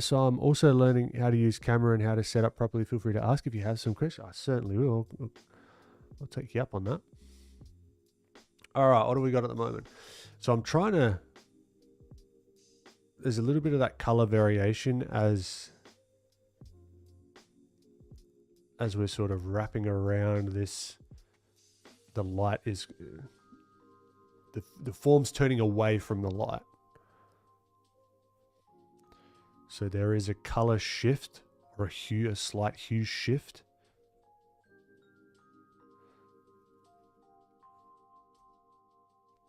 so I'm also learning how to use camera and how to set up properly. Feel free to ask if you have some questions. I certainly will. I'll take you up on that. All right, what do we got at the moment? So I'm trying to, there's a little bit of that color variation as we're sort of wrapping around this. The light is, the form's turning away from the light. So there is a color shift or a slight hue shift.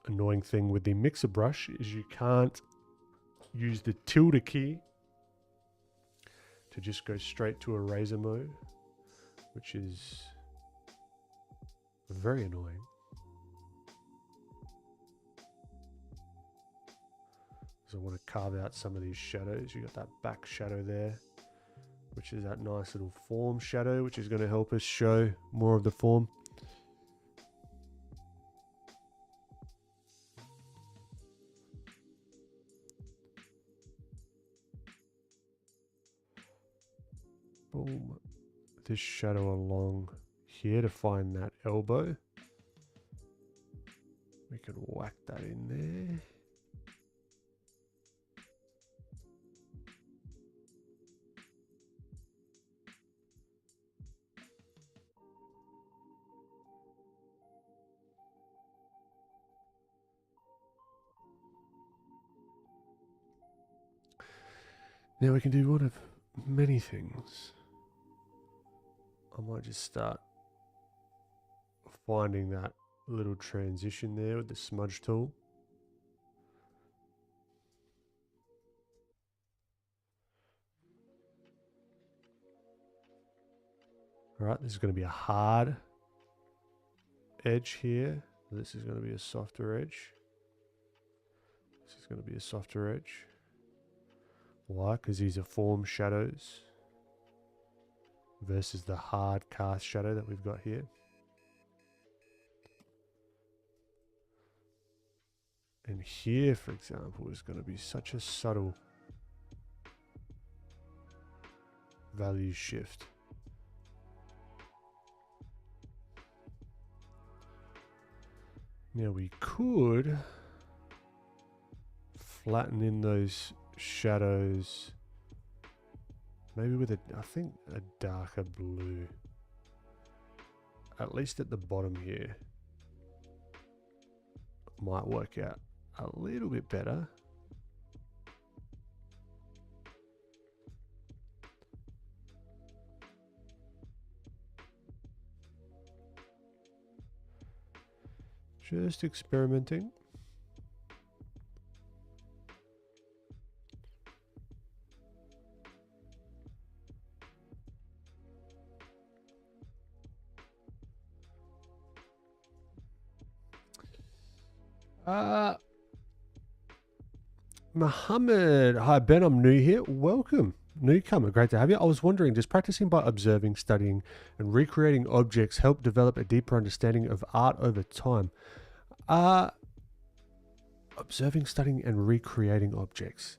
Annoying thing with the mixer brush is you can't use the tilde key to just go straight to eraser mode, which is very annoying. So I want to carve out some of these shadows. You got that back shadow there, which is that nice little form shadow, which is going to help us show more of the form. Boom. This shadow along here to find that elbow. We can whack that in there. Now we can do one of many things. I might just start finding that little transition there with the smudge tool. All right, this is going to be a hard edge here. This is going to be a softer edge. This is going to be a softer edge. Why? Because these are form shadows versus the hard cast shadow that we've got here. And here, for example, is going to be such a subtle value shift. Now we could flatten in those shadows, maybe with I think a darker blue, at least at the bottom here, might work out a little bit better. Just experimenting. Uh, Mohammed, hi Ben, I'm new here. Welcome, newcomer. Great to have you. I was wondering, does practicing by observing, studying, and recreating objects help develop a deeper understanding of art over time? Uh, Observing, studying, and recreating objects.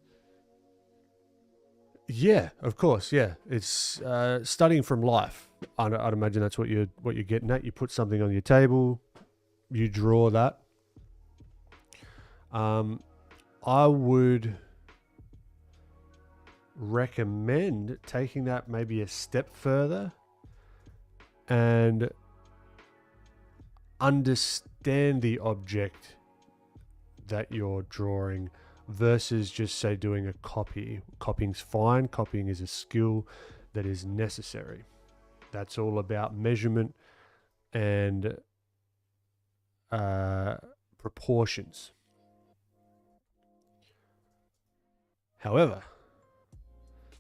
Yeah, of course. Yeah, it's studying from life. I'd imagine that's what you're getting at. You put something on your table, you draw that. Um, I would recommend taking that maybe a step further and understand the object that you're drawing versus just say doing a copy. Copying's fine. Copying is a skill that is necessary. That's all about measurement and uh, proportions. However,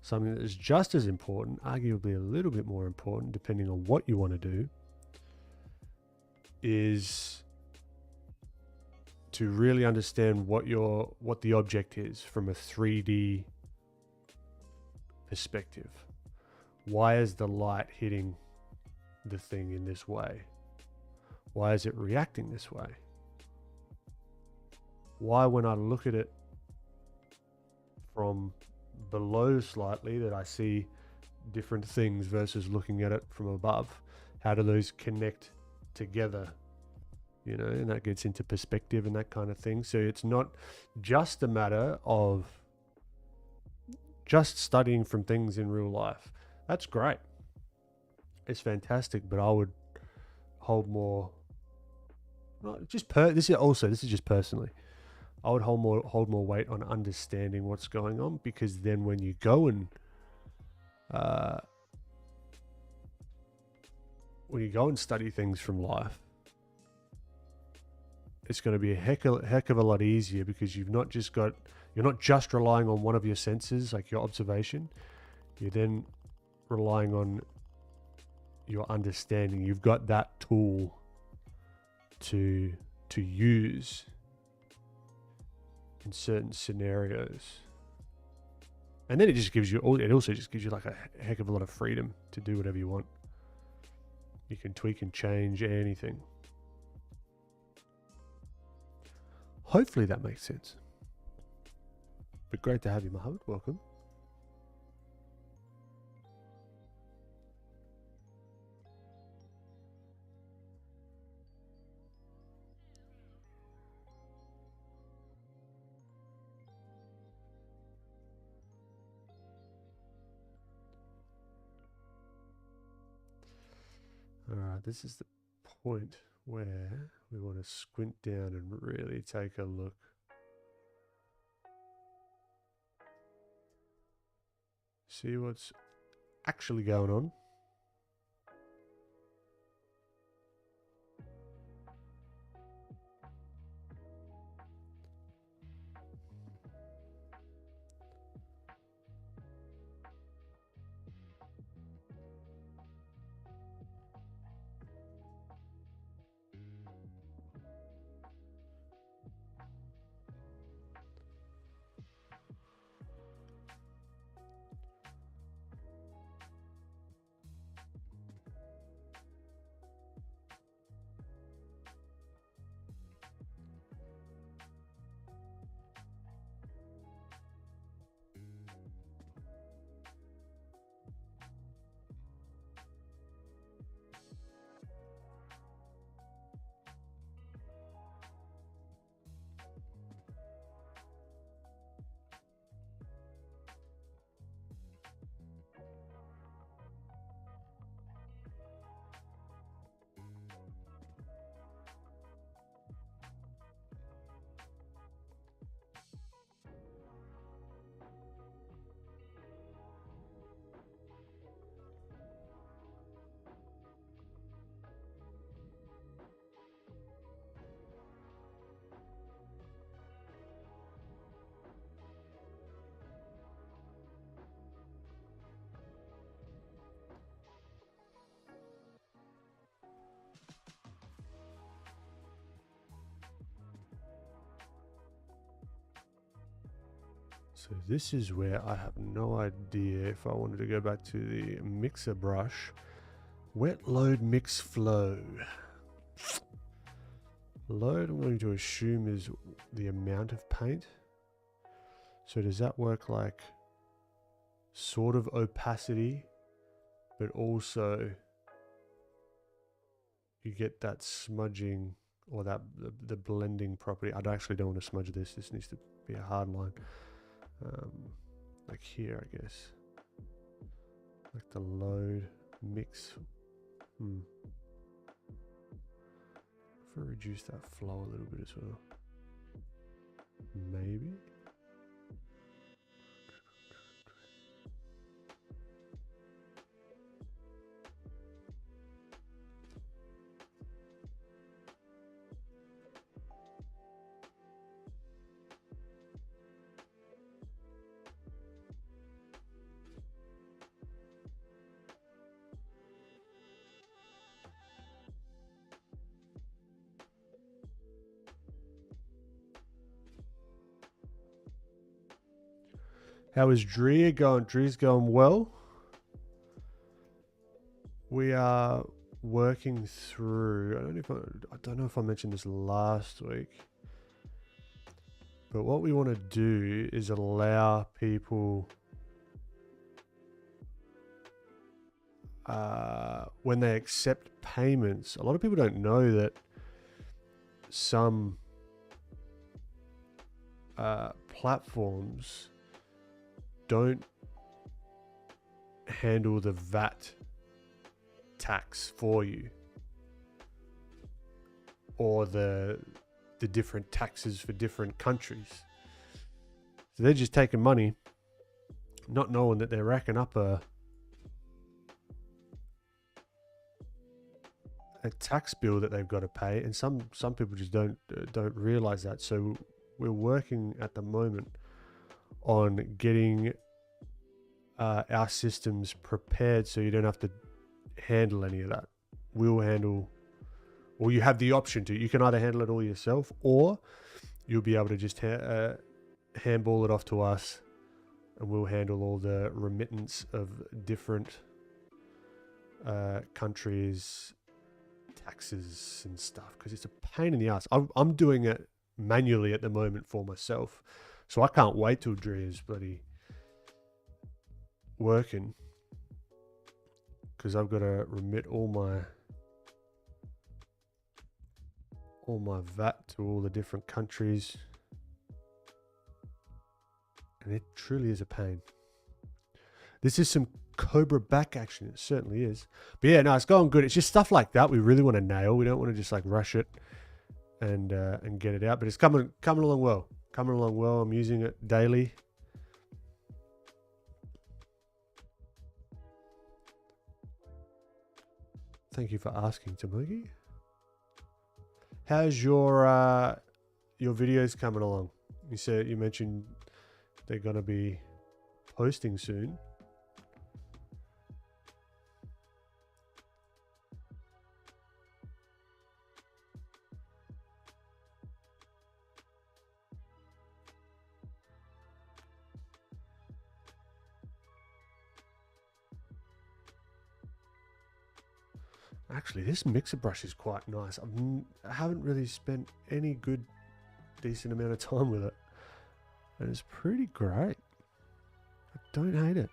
something that is just as important, arguably a little bit more important, depending on what you want to do, is to really understand what the object is from a 3D perspective. Why is the light hitting the thing in this way? Why is it reacting this way? Why, when I look at it from below slightly, that I see different things versus looking at it from above? How do those connect together? You know, and that gets into perspective and that kind of thing. So it's not just a matter of just studying from things in real life. That's great. It's fantastic, but I would hold more. This is just personally. I would hold more weight on understanding what's going on, because then when you go and uh, study things from life, it's going to be a heck of a lot easier, because you're not just relying on one of your senses, like your observation. You're then relying on your understanding. You've got that tool to use in certain scenarios, and then it also just gives you like a heck of a lot of freedom to do whatever you want. You can tweak and change anything. Hopefully that makes sense. But great to have you, Mohammed. Welcome. All right, this is the point where we want to squint down and really take a look. See what's actually going on. So this is where I have no idea if I wanted to go back to the mixer brush. Wet load mix flow. Load, I'm going to assume, is the amount of paint. So does that work like sort of opacity, but also you get that smudging or that the blending property. I actually don't want to smudge this. This needs to be a hard line. Like here, I guess. Like the load mix. If I reduce that flow a little bit as well. Maybe. How is Drea going? Drea's going well. We are working through. I don't know if I mentioned this last week, but what we want to do is allow people when they accept payments. A lot of people don't know that some platforms don't handle the VAT tax for you, or the different taxes for different countries. So they're just taking money, not knowing that they're racking up a tax bill that they've got to pay, and some people just don't realize that. So we're working at the moment on getting our systems prepared so you don't have to handle any of that. We'll handle, or you have the option to. You can either handle it all yourself, or you'll be able to just handball it off to us, and we'll handle all the remittance of different countries' taxes and stuff, because it's a pain in the ass. I'm doing it manually at the moment for myself, so I can't wait till Drea's bloody working, because I've got to remit all my VAT to all the different countries, and it truly is a pain. This is some Cobra back action. It certainly is. But yeah, no, it's going good. It's just stuff like that we really want to nail. We don't want to just like rush it and get it out. But it's coming along well. Coming along well. I'm using it daily. Thank you for asking, Tamugi. How's your videos coming along? You mentioned they're gonna be posting soon. Actually, this mixer brush is quite nice. I haven't really spent any decent amount of time with it, and it's pretty great. I don't hate it.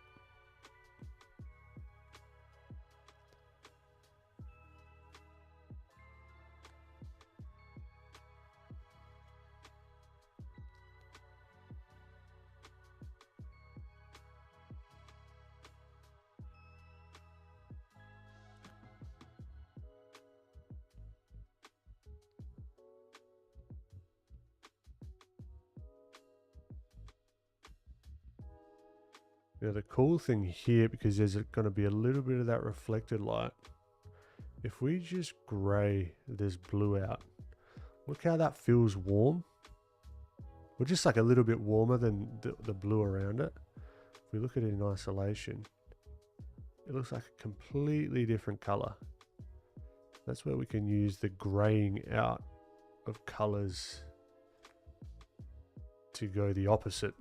Now the cool thing here, because there's going to be a little bit of that reflected light, if we just grey this blue out, look how that feels warm. Or just like a little bit warmer than the blue around it. If we look at it in isolation, it looks like a completely different color. That's where we can use the graying out of colors to go the opposite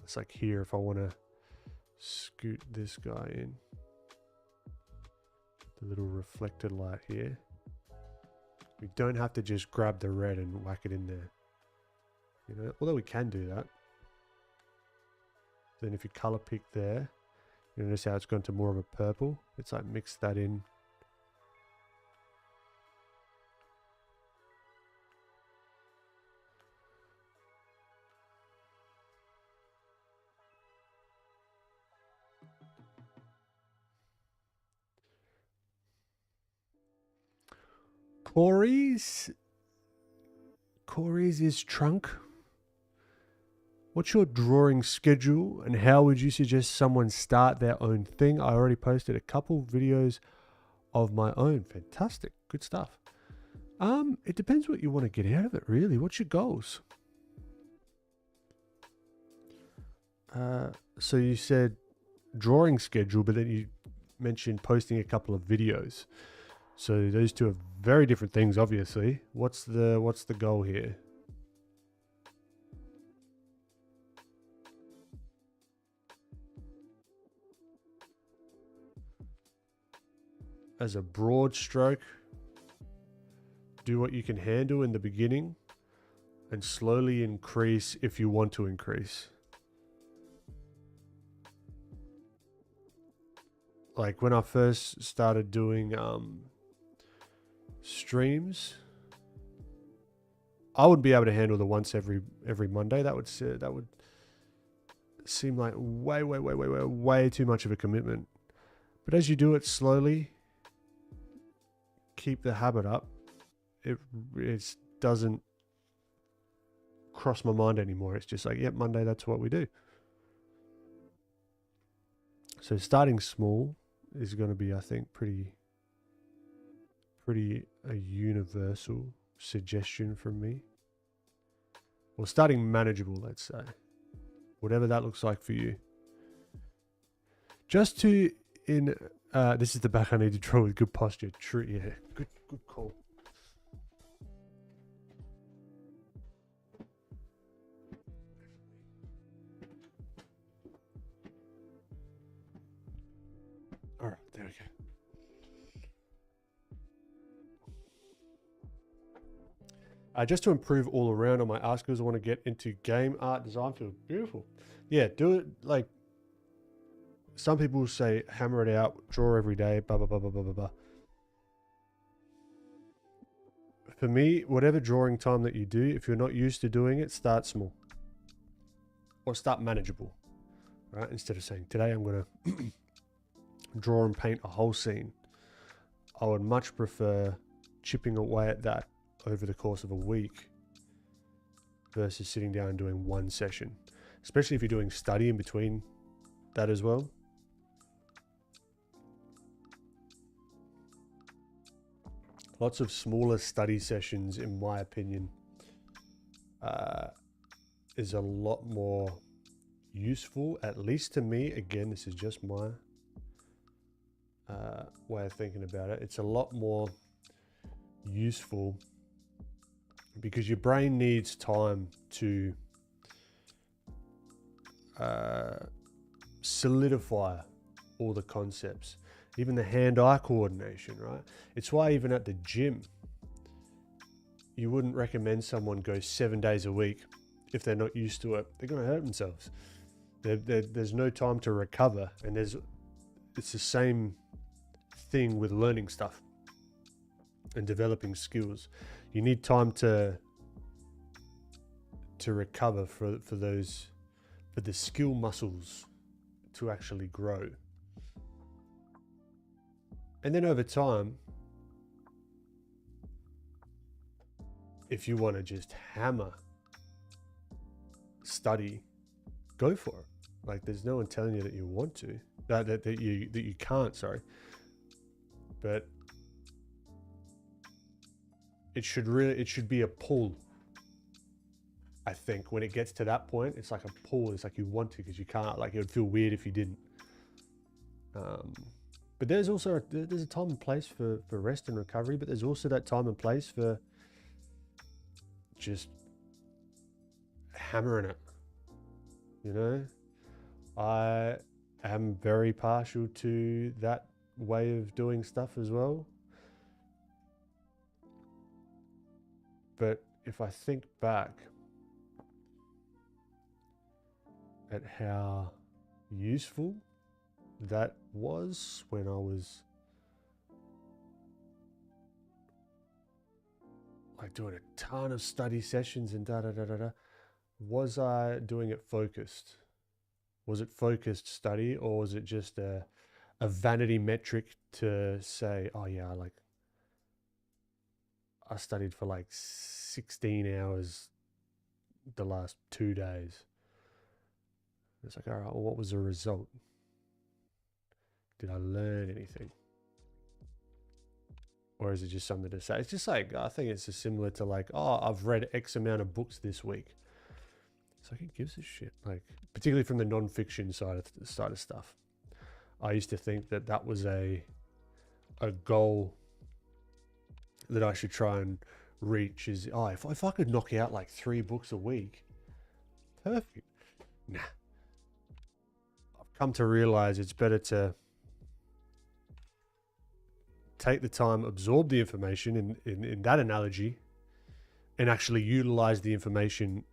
It's like here, if I want to scoot this guy in, the little reflected light here. We don't have to just grab the red and whack it in there. You know, although we can do that. Then if you color pick there, you notice how it's gone to more of a purple. It's like mix that in. Corey's is trunk. What's your drawing schedule and how would you suggest someone start their own thing? I already posted a couple videos of my own. Fantastic. Good stuff. It depends what you want to get out of it, really. What's your goals? So you said drawing schedule, but then you mentioned posting a couple of videos. So those two are very different things, obviously. What's the goal here? As a broad stroke, do what you can handle in the beginning and slowly increase if you want to increase. Like when I first started doing streams, I would be able to handle the once every Monday. That would seem like way too much of a commitment. But as you do it slowly, keep the habit up, it doesn't cross my mind anymore. It's just like, yep, Monday, that's what we do. So starting small is going to be, I think, pretty a universal suggestion from me. Or starting manageable, let's say. Whatever that looks like for you. Just to, this is the back I need to draw with good posture. True, yeah, good call. All right, there we go. Just to improve all around on my art skills, I want to get into game art design. Feels beautiful. Yeah, do it like some people say, hammer it out, draw every day, blah, blah, blah, blah, blah, blah, blah. For me, whatever drawing time that you do, if you're not used to doing it, start small. Or start manageable, right? Instead of saying, today I'm going to draw and paint a whole scene. I would much prefer chipping away at that over the course of a week versus sitting down and doing one session, especially if you're doing study in between that as well. Lots of smaller study sessions, in my opinion, is a lot more useful, at least to me. Again, this is just my way of thinking about it. It's a lot more useful because your brain needs time to solidify all the concepts, even the hand-eye coordination, right? It's why even at the gym, you wouldn't recommend someone go 7 days a week if they're not used to it. They're going to hurt themselves. There's no time to recover, and it's the same thing with learning stuff and developing skills. You need time to recover for the skill muscles to actually grow. And then over time, if you want to just hammer study, go for it. Like, there's no one telling you that you want to, that you can't, sorry. But it should be a pull. I think when it gets to that point, it's like a pull. It's like you want to because you can't. Like, it would feel weird if you didn't. But there's also there's a time and place for rest and recovery, but there's also that time and place for just hammering it You know, I am very partial to that way of doing stuff as well. But if I think back at how useful that was when I was like doing a ton of study sessions and da da da da da, was I doing it focused? Was it focused study, or was it just a vanity metric to say, oh yeah, like I studied for like 16 hours the last 2 days? It's like, all right, well, what was the result? Did I learn anything? Or is it just something to say? It's just like, I think it's just similar to like, oh, I've read X amount of books this week. It's like, who gives a shit? Like, particularly from the non-fiction side of stuff. I used to think that that was a goal that I should try and reach is, oh, if I could knock out like 3 books a week, perfect. Nah. I've come to realize it's better to take the time, absorb the information in that analogy, and actually utilize the information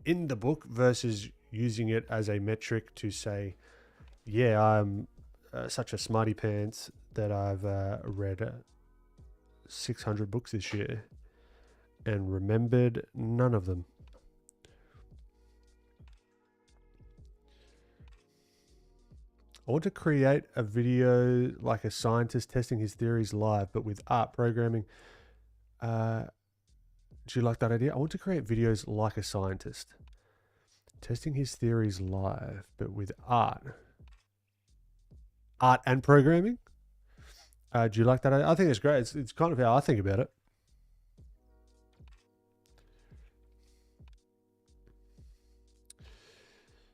in the book versus using it as a metric to say, yeah, I'm such a smarty pants that I've read 600 books this year and remembered none of them. I want to create a video like a scientist testing his theories live, but with art programming. Do you like that idea? I want to create videos like a scientist testing his theories live, but with art and programming. Do you like that idea? I think it's great. It's kind of how I think about it.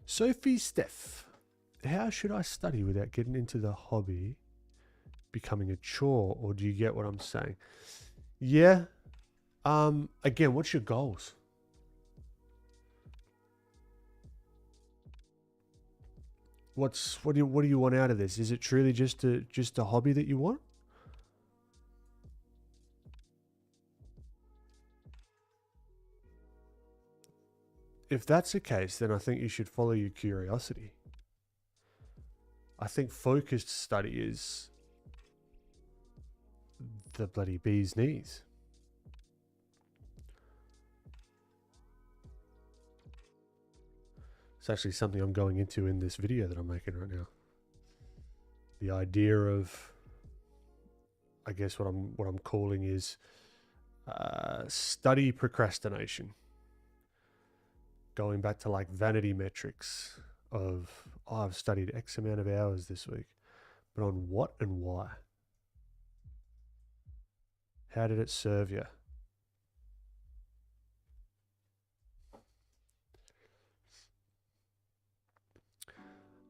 Sophie Steph. How should I study without getting into the hobby becoming a chore? Or do you get what I'm saying? Yeah. Again, what's your goals? What do you want out of this? Is it truly just a hobby that you want? If that's the case, then I think you should follow your curiosity. I think focused study is the bloody bee's knees. It's actually something I'm going into in this video that I'm making right now. The idea of, I guess what I'm calling is study procrastination. Going back to like vanity metrics of, oh, I've studied X amount of hours this week, but on what and why? How did it serve you?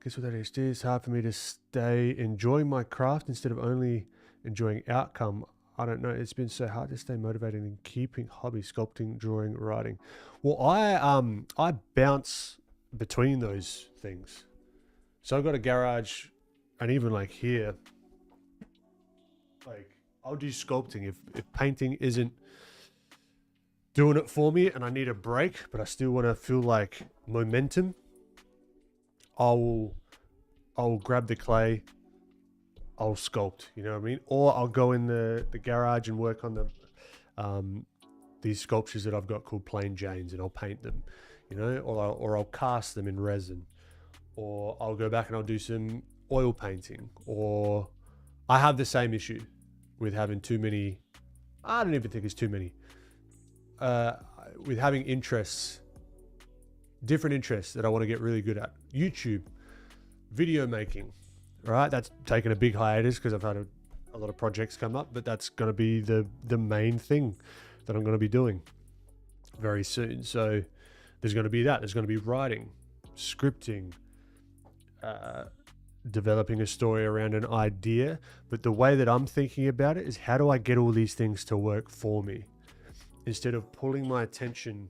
Guess with ADHD, it's hard for me to stay enjoying my craft instead of only enjoying outcome. I don't know. It's been so hard to stay motivated in keeping hobby, sculpting, drawing, writing. Well, I bounce between those things. So I've got a garage, and even like here, like I'll do sculpting if painting isn't doing it for me and I need a break, but I still want to feel like momentum. I'll grab the clay, I'll sculpt, you know what I mean? Or I'll go in the garage and work on these sculptures that I've got called plain Janes, and I'll paint them, you know, or I'll cast them in resin, or I'll go back and I'll do some oil painting. Or I have the same issue with having too many, I don't even think it's too many, with having different interests that I want to get really good at. YouTube, video making, right? That's taken a big hiatus because I've had a lot of projects come up, but that's going to be the main thing that I'm going to be doing very soon. So there's going to be that. There's going to be writing, scripting, developing a story around an idea. But the way that I'm thinking about it is, how do I get all these things to work for me? Instead of pulling my attention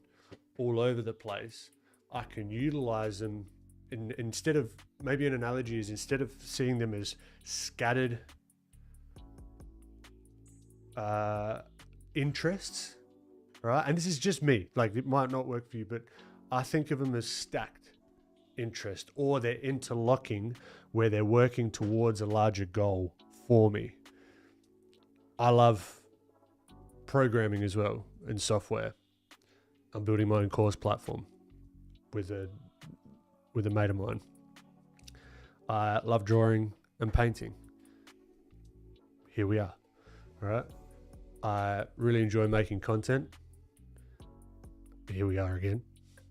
all over the place, I can utilize them instead of, maybe an analogy is, instead of seeing them as scattered interests, right? And this is just me, like it might not work for you, but I think of them as stacked interest, or they're interlocking where they're working towards a larger goal for me. I love programming as well and software. I'm building my own course platform with a mate of mine. I love drawing and painting. Here we are, right? I really enjoy making content. Here we are again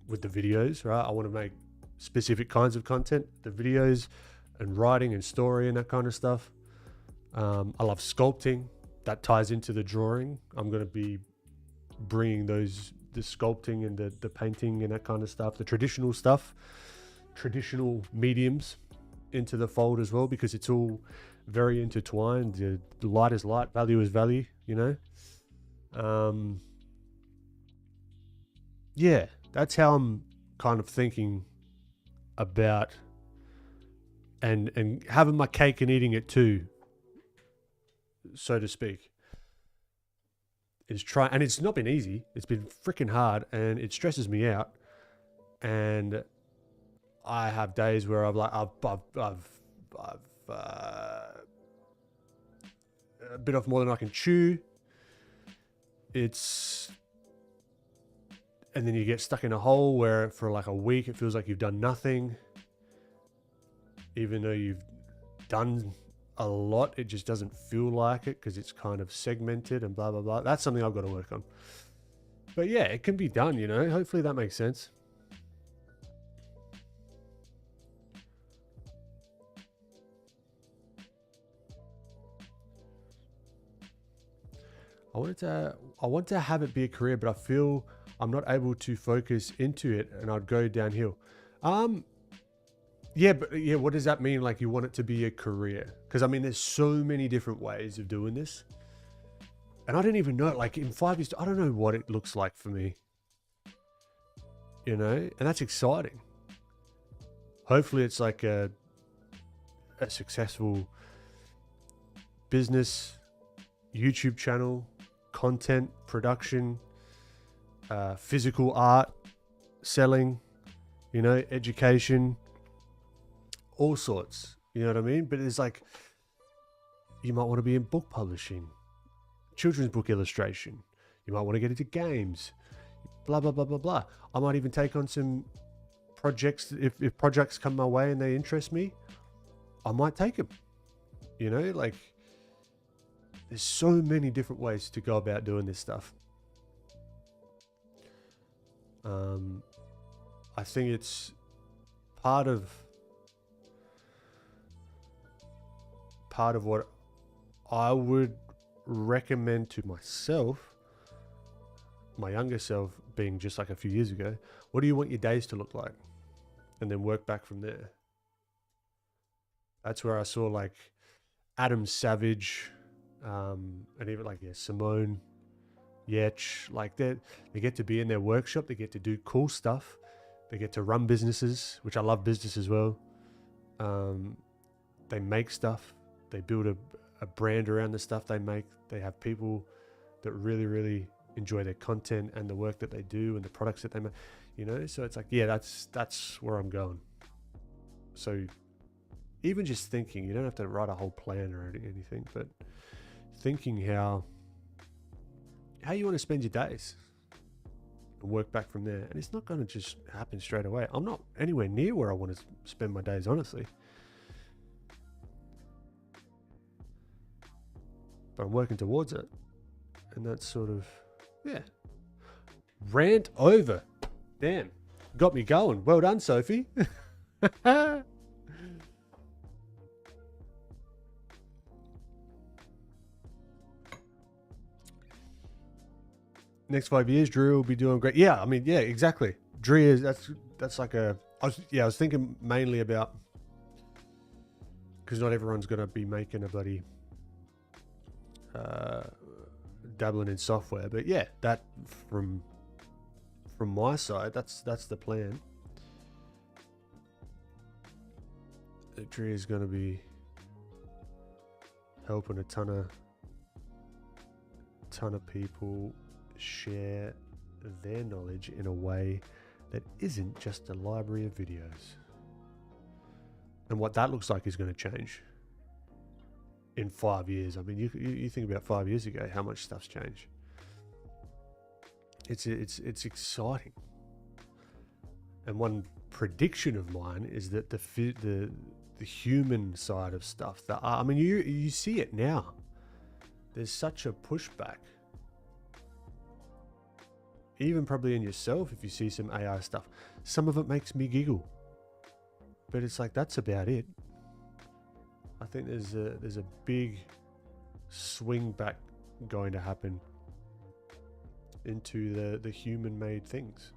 with the videos, right? I want to make specific kinds of content, the videos and writing and story and that kind of stuff. I love sculpting. That ties into the drawing. I'm going to be bringing the sculpting and the painting and that kind of stuff, the traditional stuff, traditional mediums into the fold as well, because it's all very intertwined. The light is light, value is value, you know? Yeah, that's how I'm kind of thinking about and having my cake and eating it too, so to speak. Is try, and it's not been easy. It's been freaking hard, and it stresses me out. And I have days where I've bit off more than I can chew. And then you get stuck in a hole where for like a week it feels like you've done nothing, even though you've done a lot. It just doesn't feel like it because it's kind of segmented and blah blah blah. That's something I've got to work on. But yeah, it can be done, you know. Hopefully that makes sense. I want to have it be a career, but I feel I'm not able to focus into it, and I'd go downhill. Yeah, but yeah, what does that mean? Like, you want it to be a career? Because I mean, there's so many different ways of doing this, and I don't even know. Like in 5 years, I don't know what it looks like for me. You know, and that's exciting. Hopefully, it's like a successful business, YouTube channel, content production, physical art, selling, you know, education, all sorts, you know what I mean? But it's like, you might want to be in book publishing, children's book illustration. You might want to get into games, blah, blah, blah, blah, blah. I might even take on some projects. If projects come my way and they interest me, I might take them, you know, like there's so many different ways to go about doing this stuff. I think it's part of what I would recommend to myself, my younger self, being just like a few years ago. What do you want your days to look like? And then work back from there. That's where I saw like Adam Savage, and even like, yeah, Simone Yetch, like they get to be in their workshop, they get to do cool stuff, they get to run businesses, which I love business as well. They make stuff, they build a brand around the stuff they make. They have people that really, really enjoy their content and the work that they do and the products that they make, you know? So it's like, yeah, that's where I'm going. So even just thinking, you don't have to write a whole plan or anything, but thinking how you want to spend your days and work back from there. And it's not going to just happen straight away. I'm not anywhere near where I want to spend my days, honestly. But I'm working towards it. And that's sort of, yeah. Rant over. Damn. Got me going. Well done, Sophie. Next 5 years, Drew will be doing great. Yeah, I mean, yeah, exactly. Drew is, that's like I was thinking mainly about, because not everyone's going to be making a bloody dabbling in software, but yeah, that from my side, that's the plan. literally is going to be helping a ton of people share their knowledge in a way that isn't just a library of videos. And what that looks like is going to change in 5 years. I mean, you think about 5 years ago, how much stuff's changed. It's exciting. And one prediction of mine is that the human side of stuff, I mean, you see it now. There's such a pushback. Even probably in yourself, if you see some AI stuff, some of it makes me giggle. But it's like, that's about it. I think there's a big swing back going to happen into the human-made things.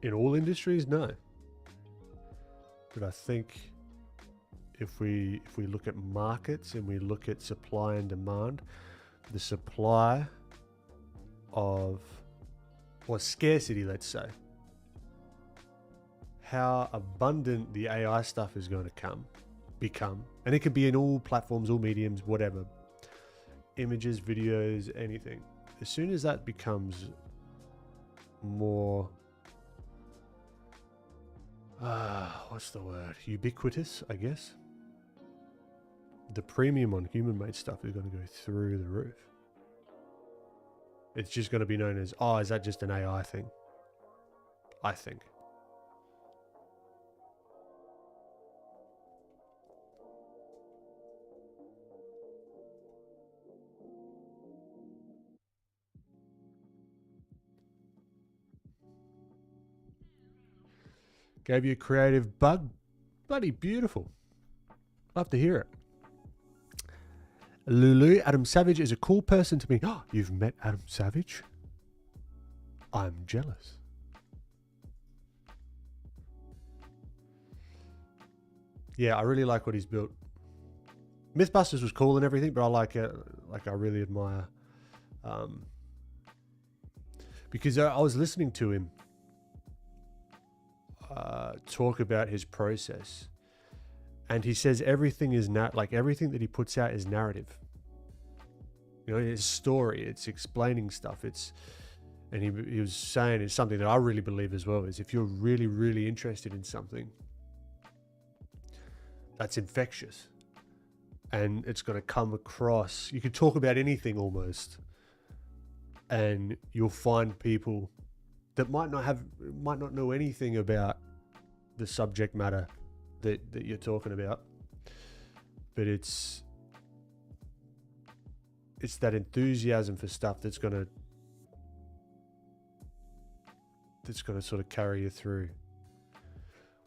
In all industries, no. But I think if we look at markets and we look at supply and demand, the supply of, or scarcity, let's say, how abundant the AI stuff is going to become, and it could be in all platforms, all mediums, whatever, images, videos, anything. As soon as that becomes more, what's the word? Ubiquitous, I guess. The premium on human-made stuff is going to go through the roof. It's just going to be known as, oh, is that just an AI thing? I think. Gave you a creative bug? Bloody beautiful. Love to hear it. Lulu, Adam Savage is a cool person to me. Oh, you've met Adam Savage? I'm jealous. Yeah, I really like what he's built. Mythbusters was cool and everything, but I like it. Like, I really admire. Because I was listening to him talk about his process. And he says everything is everything that he puts out is narrative. You know, it's story. It's explaining stuff. And he was saying it's something that I really believe as well, is if you're really, really interested in something, that's infectious. And it's going to come across. You could talk about anything almost, and you'll find people that might not know anything about the subject matter that you're talking about, but it's that enthusiasm for stuff that's gonna sort of carry you through,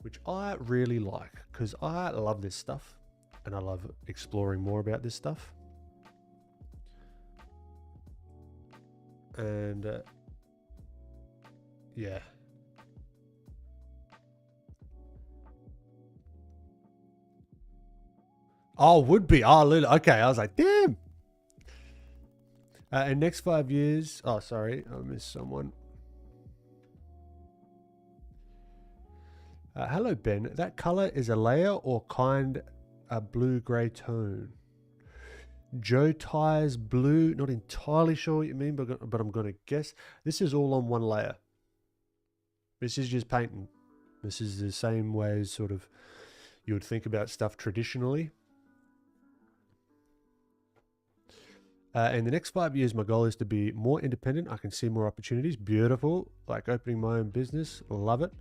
which I really like, because I love this stuff and I love exploring more about this stuff. And yeah. Oh, would be. Oh, okay. I was like, damn. In next 5 years. Oh, sorry. I missed someone. Hello, Ben. That color is a layer or kind a blue-gray tone. Joe Tyre's blue. Not entirely sure what you mean, but I'm going to guess. This is all on one layer. This is just painting. This is the same way as sort of you would think about stuff traditionally. In the next 5 years, my goal is to be more independent. I can see more opportunities. Beautiful. Like opening my own business. Love it.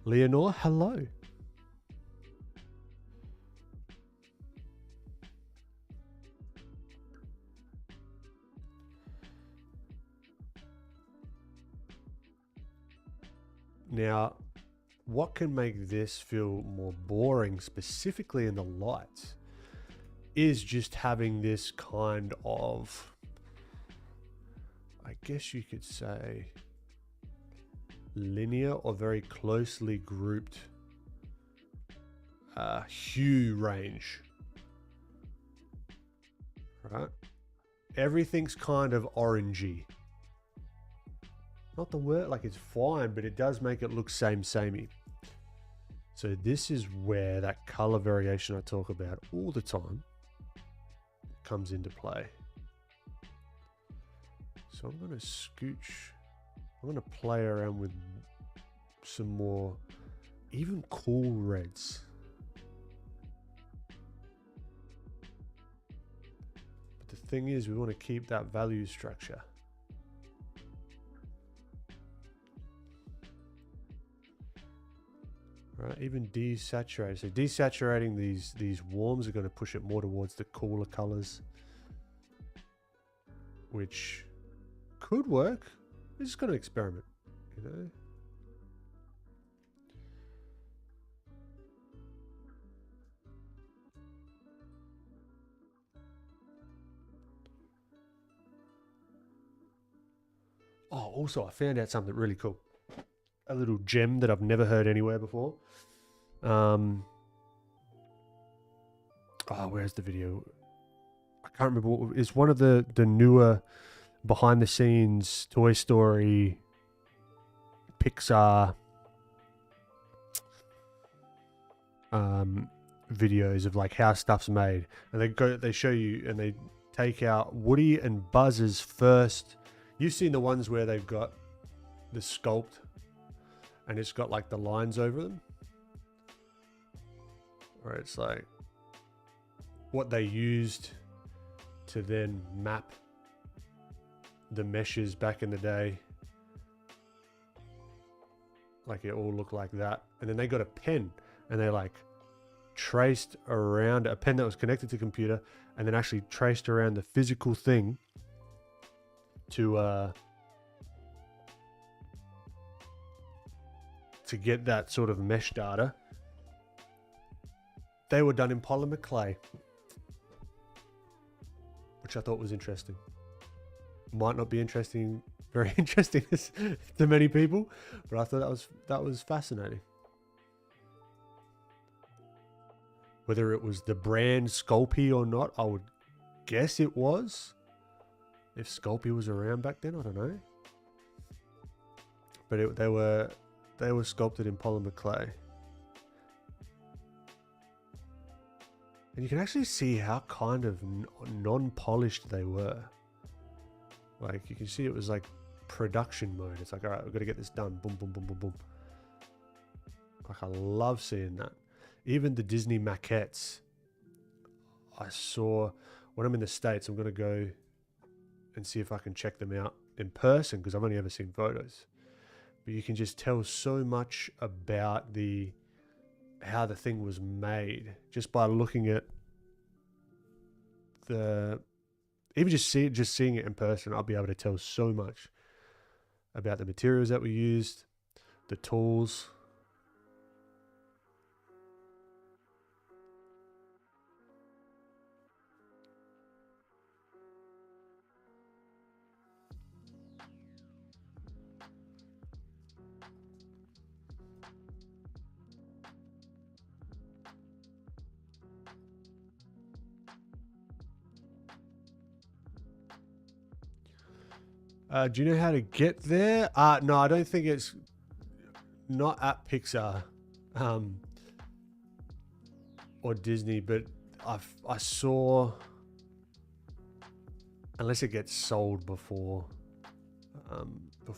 Leonore, hello. Now, what can make this feel more boring, specifically in the lights, is just having this kind of, I guess you could say, linear or very closely grouped hue range, right? Everything's kind of orangey. not the word, like it's fine, but it does make it look samey. So this is where that color variation I talk about all the time comes into play. So I'm going to scooch, I'm going to play around with some more, even cool reds. But the thing is, we want to keep that value structure. Right, even desaturating. So desaturating these warms are going to push it more towards the cooler colors, which could work. We're just going to experiment, you know. Oh, also I found out something really cool. A little gem that I've never heard anywhere before. Where's the video? I can't remember what it's one of the newer behind the scenes Toy Story, Pixar videos of like how stuff's made, and they show you and they take out Woody and Buzz's first. You've seen the ones where they've got the sculpt and it's got like the lines over them, or it's like what they used to then map the meshes back in the day. Like it all looked like that. And then they got a pen and they like traced around a pen that was connected to the computer and then actually traced around the physical thing to get that sort of mesh data. They were done in polymer clay, which I thought was interesting. Might not be interesting, very interesting to many people, but I thought that was fascinating. Whether it was the brand Sculpey or not, I would guess it was. If Sculpey was around back then, I don't know. But they were sculpted in polymer clay. And you can actually see how kind of non-polished they were. Like, you can see it was like production mode. It's like, all right, we've got to get this done. Boom, boom, boom, boom, boom. Like, I love seeing that. Even the Disney maquettes, I saw, when I'm in the States, I'm going to go and see if I can check them out in person, because I've only ever seen photos. But you can just tell so much about how the thing was made just by looking at just seeing it in person. I'll be able to tell so much about the materials that we used, the tools. Do you know how to get there? No, I don't think it's not at Pixar or Disney, but I saw, unless it gets sold before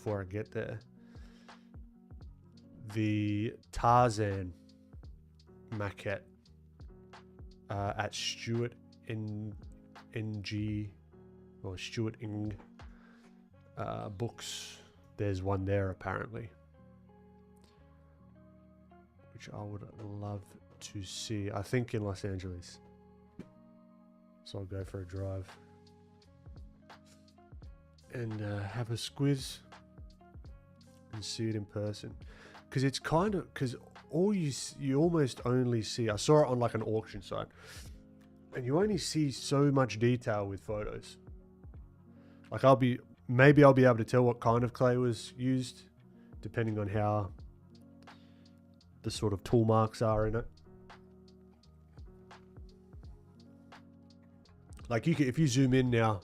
I get there, the Tarzan maquette at Stuart NG or Stuart Ing books. There's one there apparently, which I would love to see. I think in Los Angeles, so I'll go for a drive and have a squiz and see it in person, because it's kind of, because all you almost only see, I saw it on like an auction site, and you only see so much detail with photos. Like maybe I'll be able to tell what kind of clay was used, depending on how the sort of tool marks are in it. Like if you zoom in now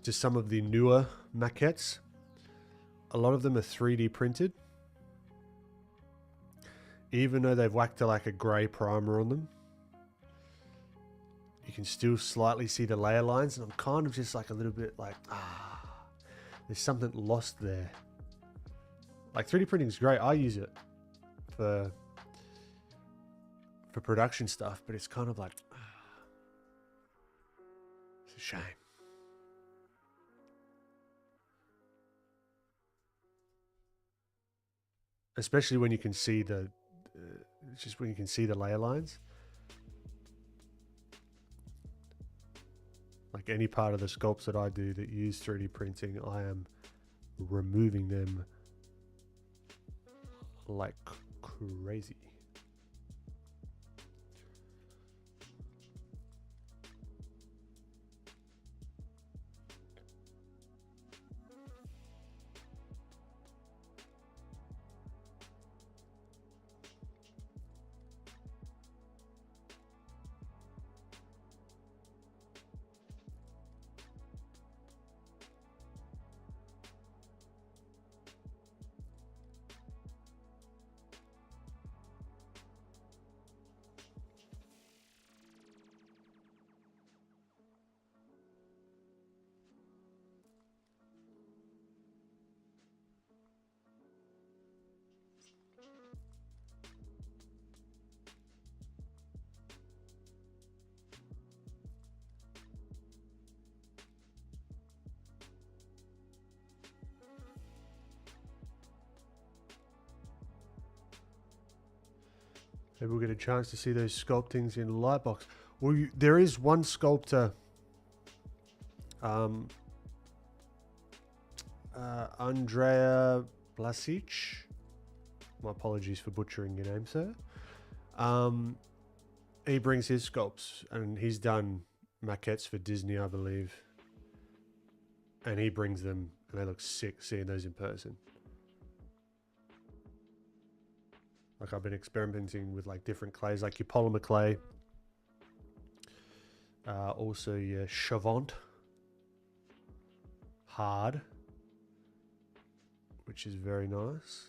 to some of the newer maquettes, a lot of them are 3D printed. Even though they've whacked like a grey primer on them, you can still slightly see the layer lines, and I'm kind of just like a little bit like, there's something lost there. Like 3D printing is great. I use it for production stuff, but it's kind of like, it's a shame. Especially when you can see the, just when you can see the layer lines. Like any part of the sculpts that I do that use 3D printing, I am removing them like crazy. Maybe we'll get a chance to see those sculptings in Lightbox. Well, there is one sculptor, Andrea Blasic. My apologies for butchering your name, sir. He brings his sculpts, and he's done maquettes for Disney, I believe. And he brings them, and they look sick seeing those in person. Like I've been experimenting with like different clays, like your polymer clay. Also your Chavant hard, which is very nice.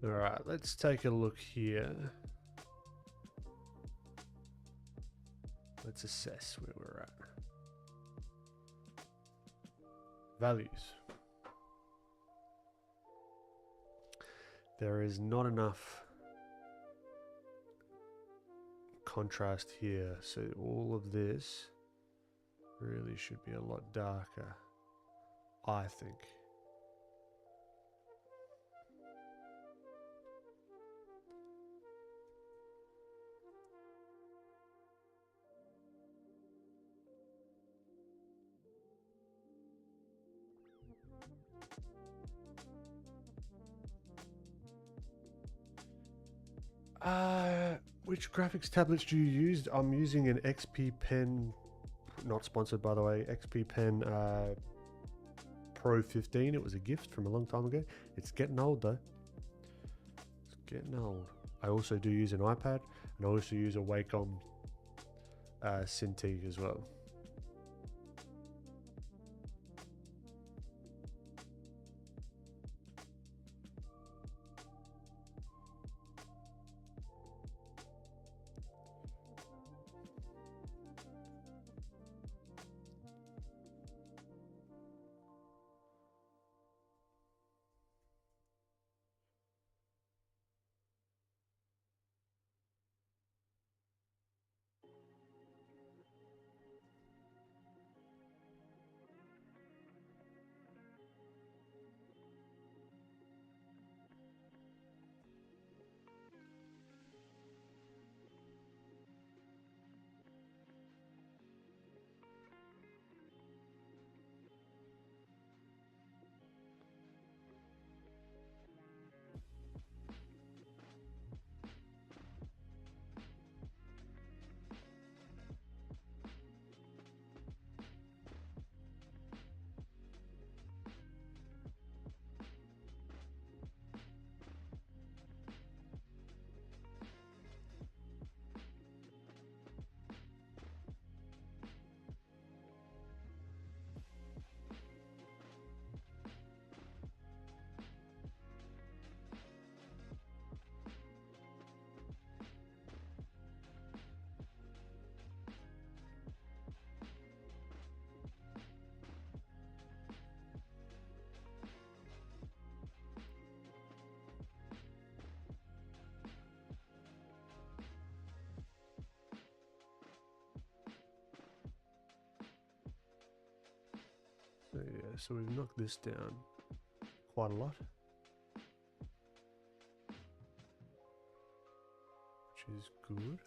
All right, let's take a look here. Let's assess where we're at. Values. There is not enough contrast here, so all of this really should be a lot darker, I think. Which graphics tablets do you use? I'm using an XP Pen, not sponsored by the way, XP Pen Pro 15. It was a gift from a long time ago. It's getting old though. It's getting old. I also do use an iPad, and I also use a Wacom Cintiq as well. So yeah, so we've knocked this down quite a lot, which is good.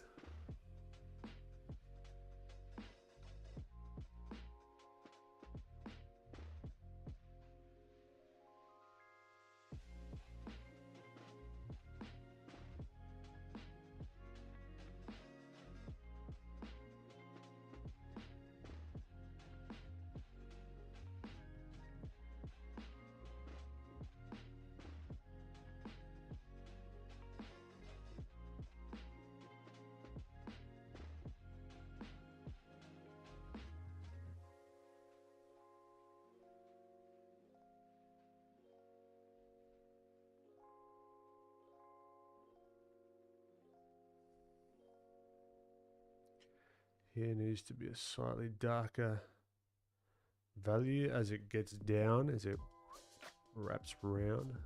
Here needs to be a slightly darker value as it gets down, as it wraps around.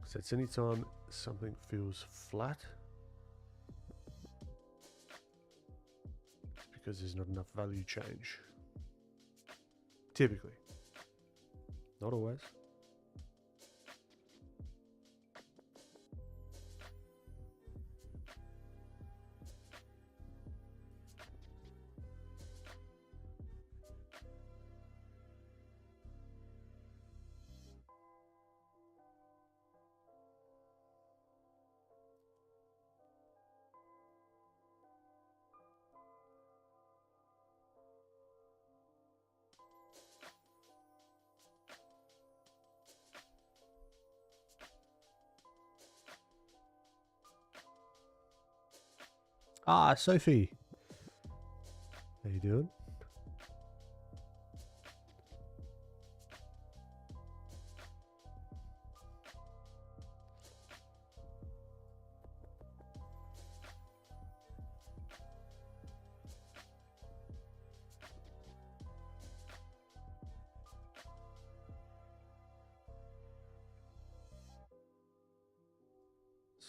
So it's anytime something feels flat, it's because there's not enough value change. Typically. Not always. Ah, Sophie. How you doing?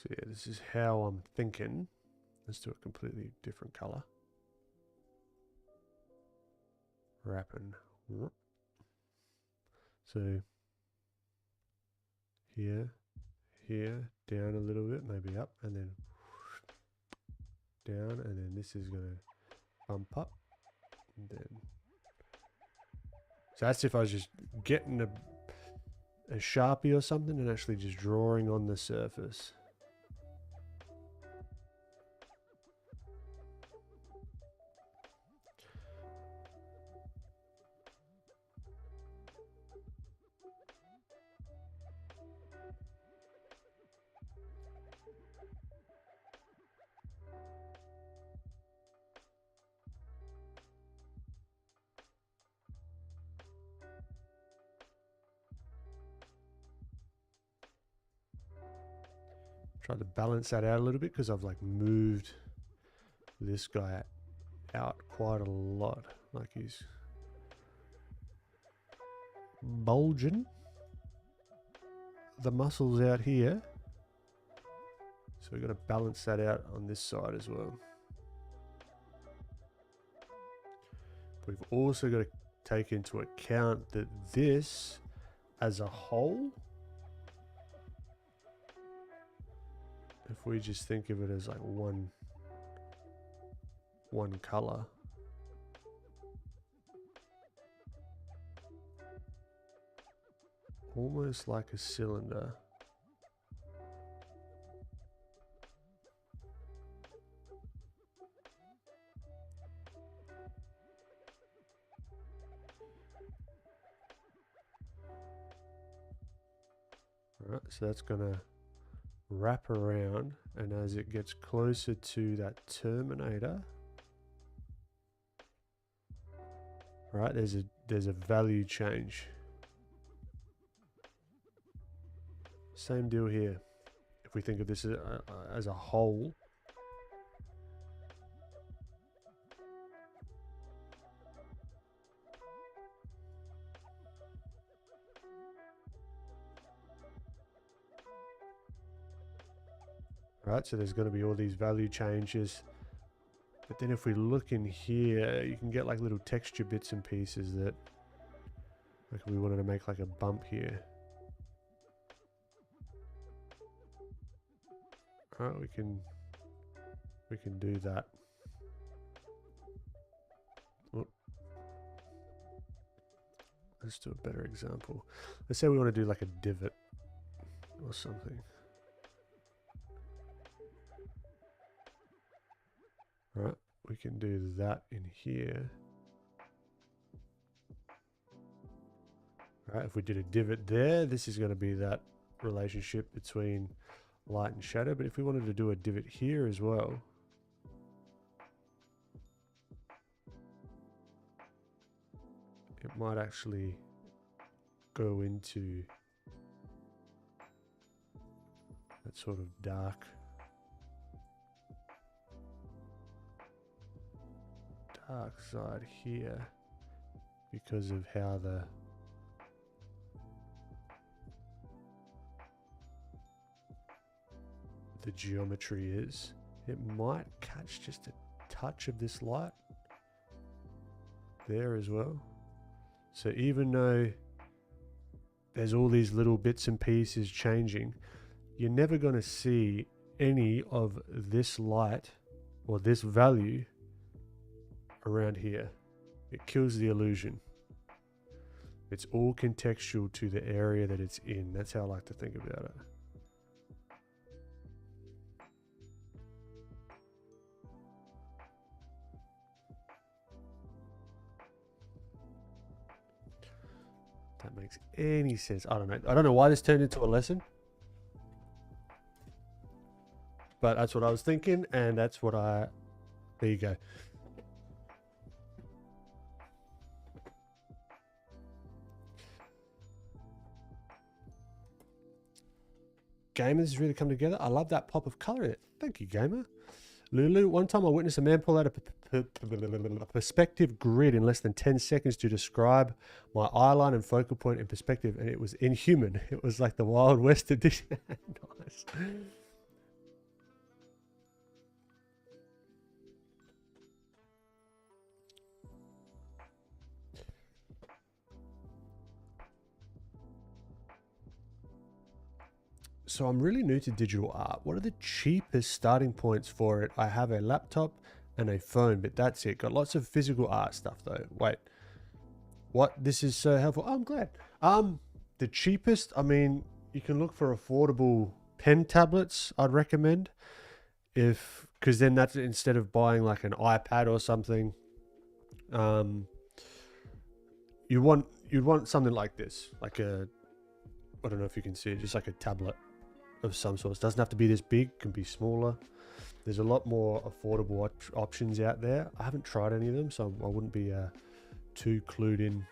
So yeah, this is how I'm thinking. Let's do a completely different color. Wrapping. So here, down a little bit, maybe up, and then down, and then this is going to bump up, and then. So that's if I was just getting a Sharpie or something and actually just drawing on the surface. Try to balance that out a little bit because I've like moved this guy out quite a lot. Like he's bulging the muscles out here. So we've got to balance that out on this side as well. We've also got to take into account that this as a whole, if we just think of it as like one color, almost like a cylinder. All right, so that's going to wrap around, and as it gets closer to that terminator, right, there's a value change. Same deal here. If we think of this as a whole, right, so there's going to be all these value changes. But then if we look in here, you can get like little texture bits and pieces that, like if we wanted to make like a bump here. Right, we can do that. Oh. Let's do a better example. Let's say we want to do like a divot or something. Right, we can do that in here. Right, if we did a divot there, this is going to be that relationship between light and shadow. But if we wanted to do a divot here as well, it might actually go into that sort of dark side here because of how the geometry is. It might catch just a touch of this light there as well. So even though there's all these little bits and pieces changing, you're never going to see any of this light or this value around here. It kills the illusion. It's all contextual to the area that it's in. That's how I like to think about it. That makes any sense. I don't know. I don't know why this turned into a lesson, but that's what I was thinking, and that's what there you go. Gamers has really come together. I love that pop of color in it. Thank you, gamer. Lulu, one time I witnessed a man pull out a perspective grid in less than 10 seconds to describe my eyeline and focal point in perspective, and it was inhuman. It was like the Wild West edition. Nice. So I'm really new to digital art. What are the cheapest starting points for it? I have a laptop and a phone, but that's it. Got lots of physical art stuff though. Wait, what? This is so helpful. Oh, I'm glad. The cheapest, I mean, you can look for affordable pen tablets, I'd recommend. Because then that's instead of buying like an iPad or something, you'd want something like this, like a, I don't know if you can see it, just like a tablet of some sort. It doesn't have to be this big, can be smaller. There's a lot more affordable options out there. I haven't tried any of them, so I wouldn't be too clued in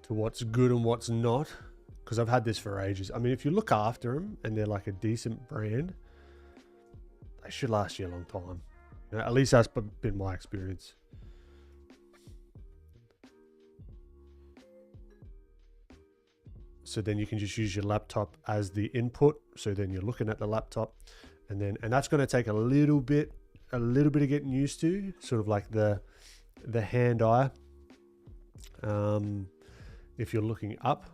to what's good and what's not, because I've had this for ages. I mean, if you look after them and they're like a decent brand, they should last you a long time. You know, at least that's been my experience. So then you can just use your laptop as the input. So then you're looking at the laptop, and that's going to take a little bit of getting used to, sort of like the hand eye. If you're looking up,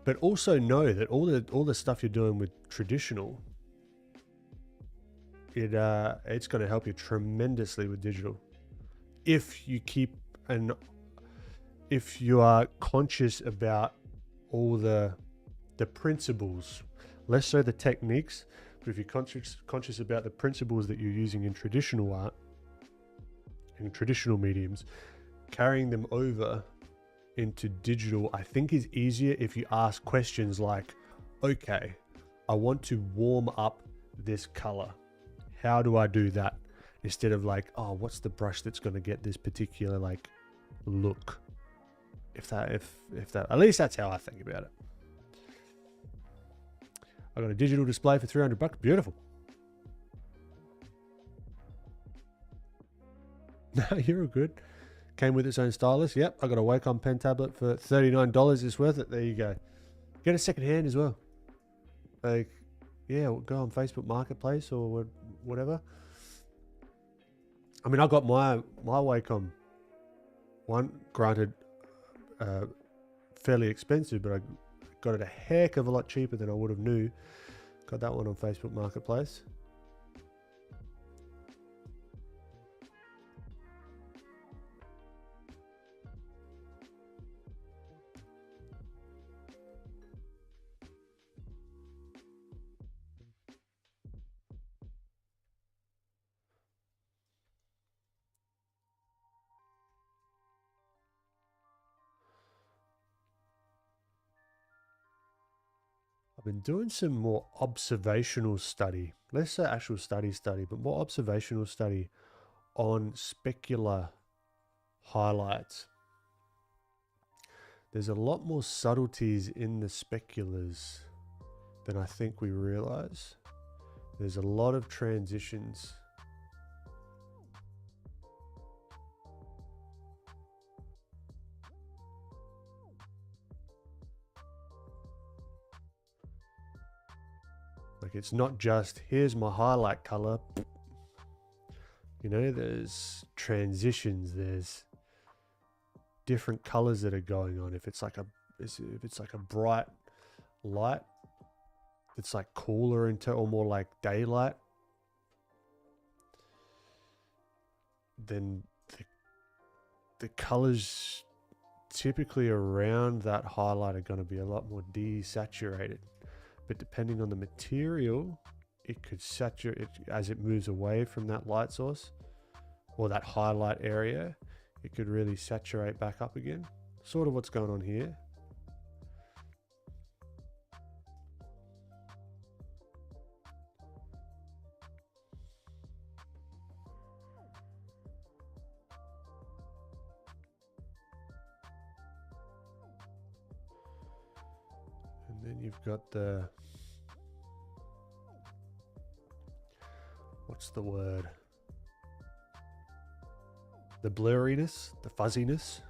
but also know that all the stuff you're doing with traditional, it's going to help you tremendously with digital. If you are conscious about all the principles, less so the techniques, but if you're conscious about the principles that you're using in traditional art, in traditional mediums, carrying them over into digital, I think is easier if you ask questions like, okay, I want to warm up this color. How do I do that? Instead of like, oh, what's the brush that's going to get this particular like look? If that, at least that's how I think about it. I got a digital display for $300. Beautiful. No, you're all good. Came with its own stylus. Yep, I got a Wacom pen tablet for $39. It's worth it. There you go. Get a second hand as well. Like, yeah, go on Facebook Marketplace or whatever. I mean, I got my Wacom one, granted, fairly expensive, but I got it a heck of a lot cheaper than I would have knew. Got that one on Facebook Marketplace. I've been doing some more observational study, less so actual study, but more observational study on specular highlights. There's a lot more subtleties in the speculars than I think we realize. There's a lot of transitions. Like, it's not just, here's my highlight color. You know, there's transitions, there's different colors that are going on. If it's like a bright light, it's like cooler or more like daylight, then the colors typically around that highlight are going to be a lot more desaturated. But depending on the material, it could saturate as it moves away from that light source or that highlight area. It could really saturate back up again. Sort of what's going on here. And then you've got the, what's the word? The blurriness, the fuzziness.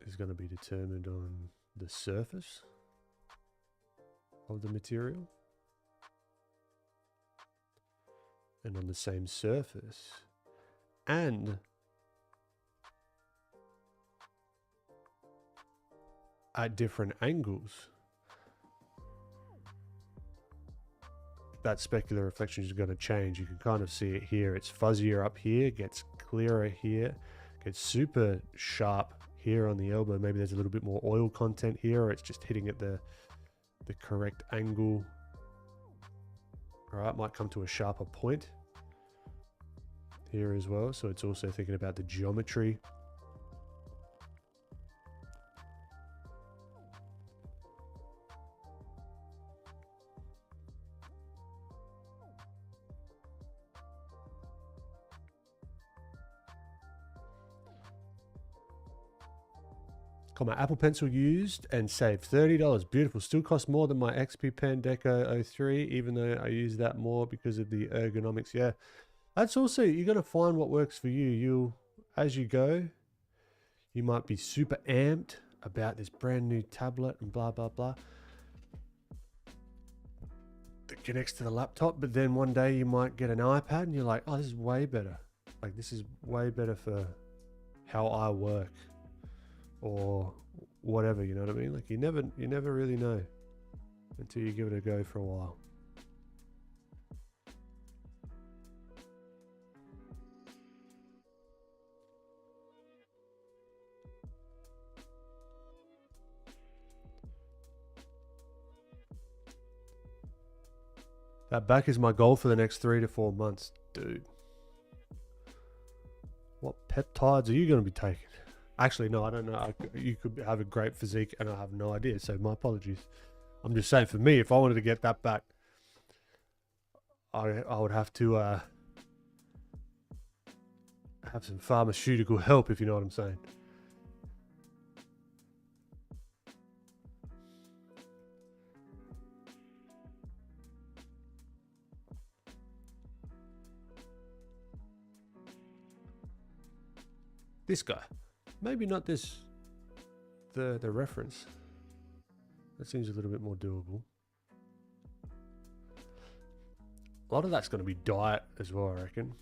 Is going to be determined on the surface of the material. And on the same surface and at different angles, that specular reflection is going to change. You can kind of see it here. It's fuzzier up here, gets clearer here, gets super sharp here on the elbow. Maybe there's a little bit more oil content here, or it's just hitting at the correct angle. All right, might come to a sharper point here as well. So it's also thinking about the geometry. Got my Apple Pencil used and saved $30. Beautiful. Still costs more than my XP Pen Deco 03, even though I use that more because of the ergonomics. Yeah, that's also, you're going to find what works for you. As you go, you might be super amped about this brand new tablet and blah, blah, blah, that connects to the laptop. But then one day you might get an iPad and you're like, oh, this is way better. Like, this is way better for how I work. Or whatever, you know what I mean? Like, you never really know until you give it a go for a while. That back is my goal for the next 3 to 4 months, dude. What peptides are you going to be taking? Actually, no, I don't know. You could have a great physique and I have no idea, so my apologies. I'm just saying, for me, if I wanted to get that back, I would have to have some pharmaceutical help, if you know what I'm saying. This guy. Maybe not this, the reference. That seems a little bit more doable. A lot of that's going to be diet as well, I reckon.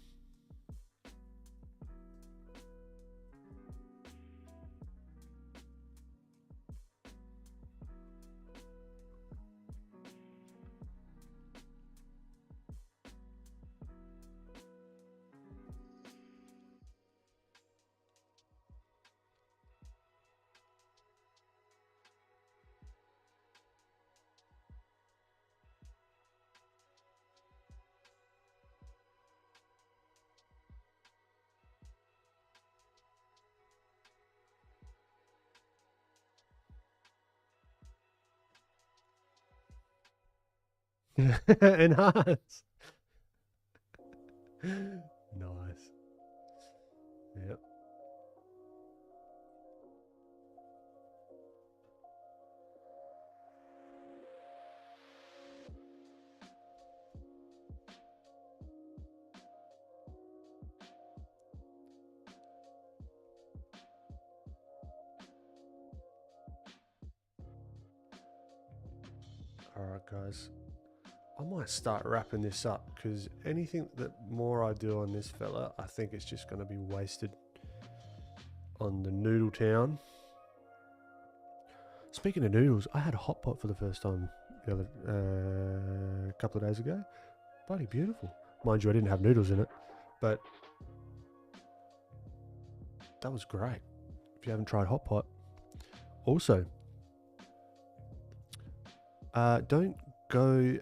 Enhance. Nice. Yep. All right, guys. I might start wrapping this up, because anything that more I do on this fella, I think it's just going to be wasted on the noodle town. Speaking of noodles, I had a hot pot for the first time the other couple of days ago. Bloody beautiful. Mind you, I didn't have noodles in it, but that was great. If you haven't tried hot pot. Also, don't go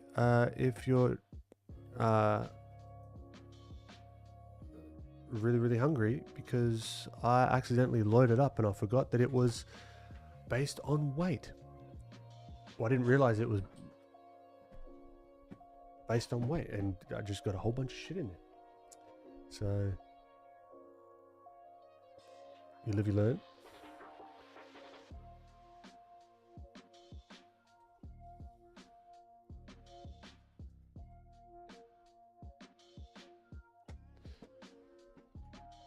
if you're really hungry, because I accidentally loaded up and I forgot that it was based on weight. Well, I didn't realize it was based on weight, and I just got a whole bunch of shit in there. So you live, you learn.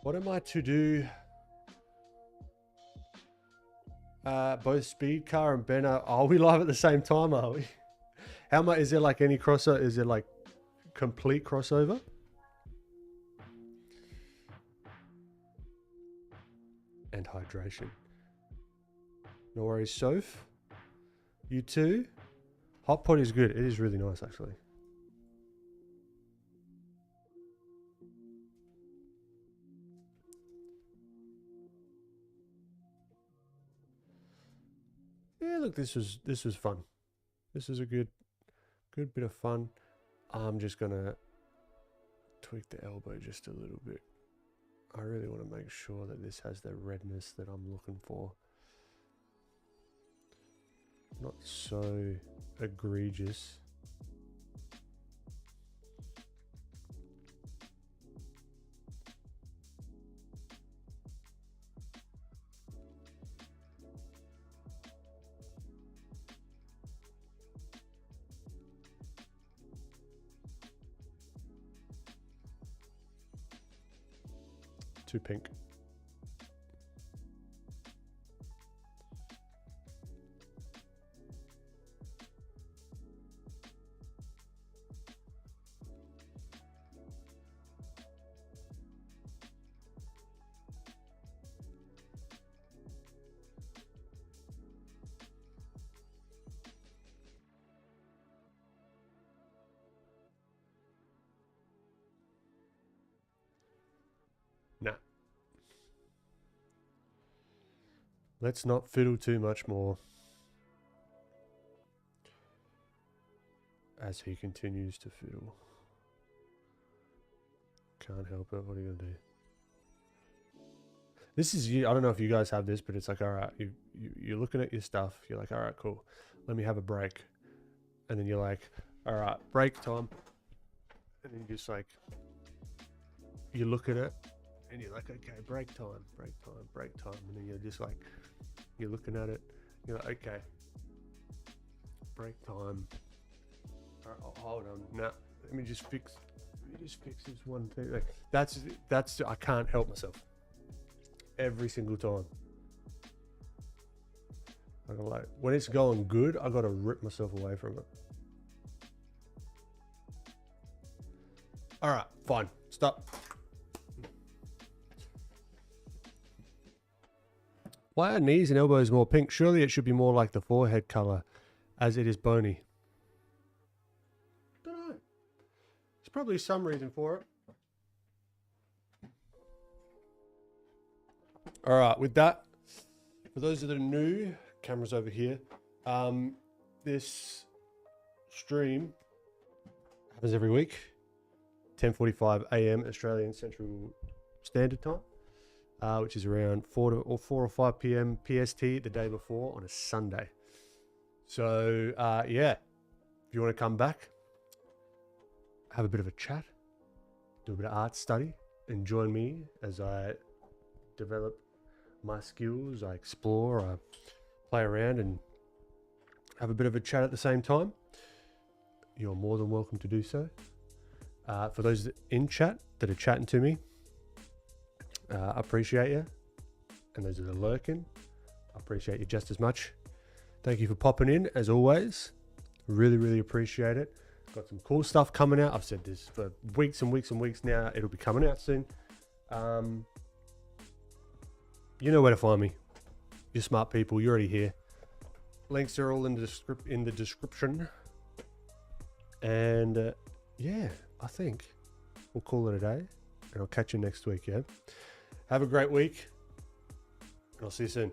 What am I to do? Both Speed Car and Ben are we live at the same time, are we? How much is there, like any crossover? Is there like complete crossover? And hydration. No worries, Soph. You too. Hot pot is good. It is really nice, actually. Yeah, look, this was fun. This is a good bit of fun. I'm just gonna tweak the elbow just a little bit. I really want to make sure that this has the redness that I'm looking for. Not so egregious. Too pink. Nah. Let's not fiddle too much more. As he continues to fiddle. Can't help it. What are you gonna do? This is, I don't know if you guys have this, but it's like, all right, you're looking at your stuff. You're like, all right, cool. Let me have a break. And then you're like, all right, break time. And then you just like, you look at it and you're like, okay, break time, break time, break time. And then you're just like, you're looking at it. You're like, okay, break time. All right, hold on. Nah, let me just fix this one thing. Like, that's, I can't help myself. Every single time. I gotta like, when it's going good, I gotta rip myself away from it. All right, fine, stop. Why are knees and elbows more pink? Surely it should be more like the forehead color, as it is bony. Don't know. There's probably some reason for it. All right, with that, for those that are new, cameras over here. This stream happens every week, 10:45 a.m. Australian Central Standard Time, which is around 4 or 5 p.m. PST the day before on a Sunday. So yeah, if you want to come back, have a bit of a chat, do a bit of art study, and join me as I develop my skills, I explore, I play around and have a bit of a chat at the same time, you're more than welcome to do so. For those in chat that are chatting to me, I appreciate you. And those that are lurking, I appreciate you just as much. Thank you for popping in, as always. Really, really appreciate it. Got some cool stuff coming out. I've said this for weeks and weeks and weeks now. It'll be coming out soon. You know where to find me. You're smart people. You're already here. Links are all in the description. And yeah, I think we'll call it a day. And I'll catch you next week, yeah? Have a great week. And I'll see you soon.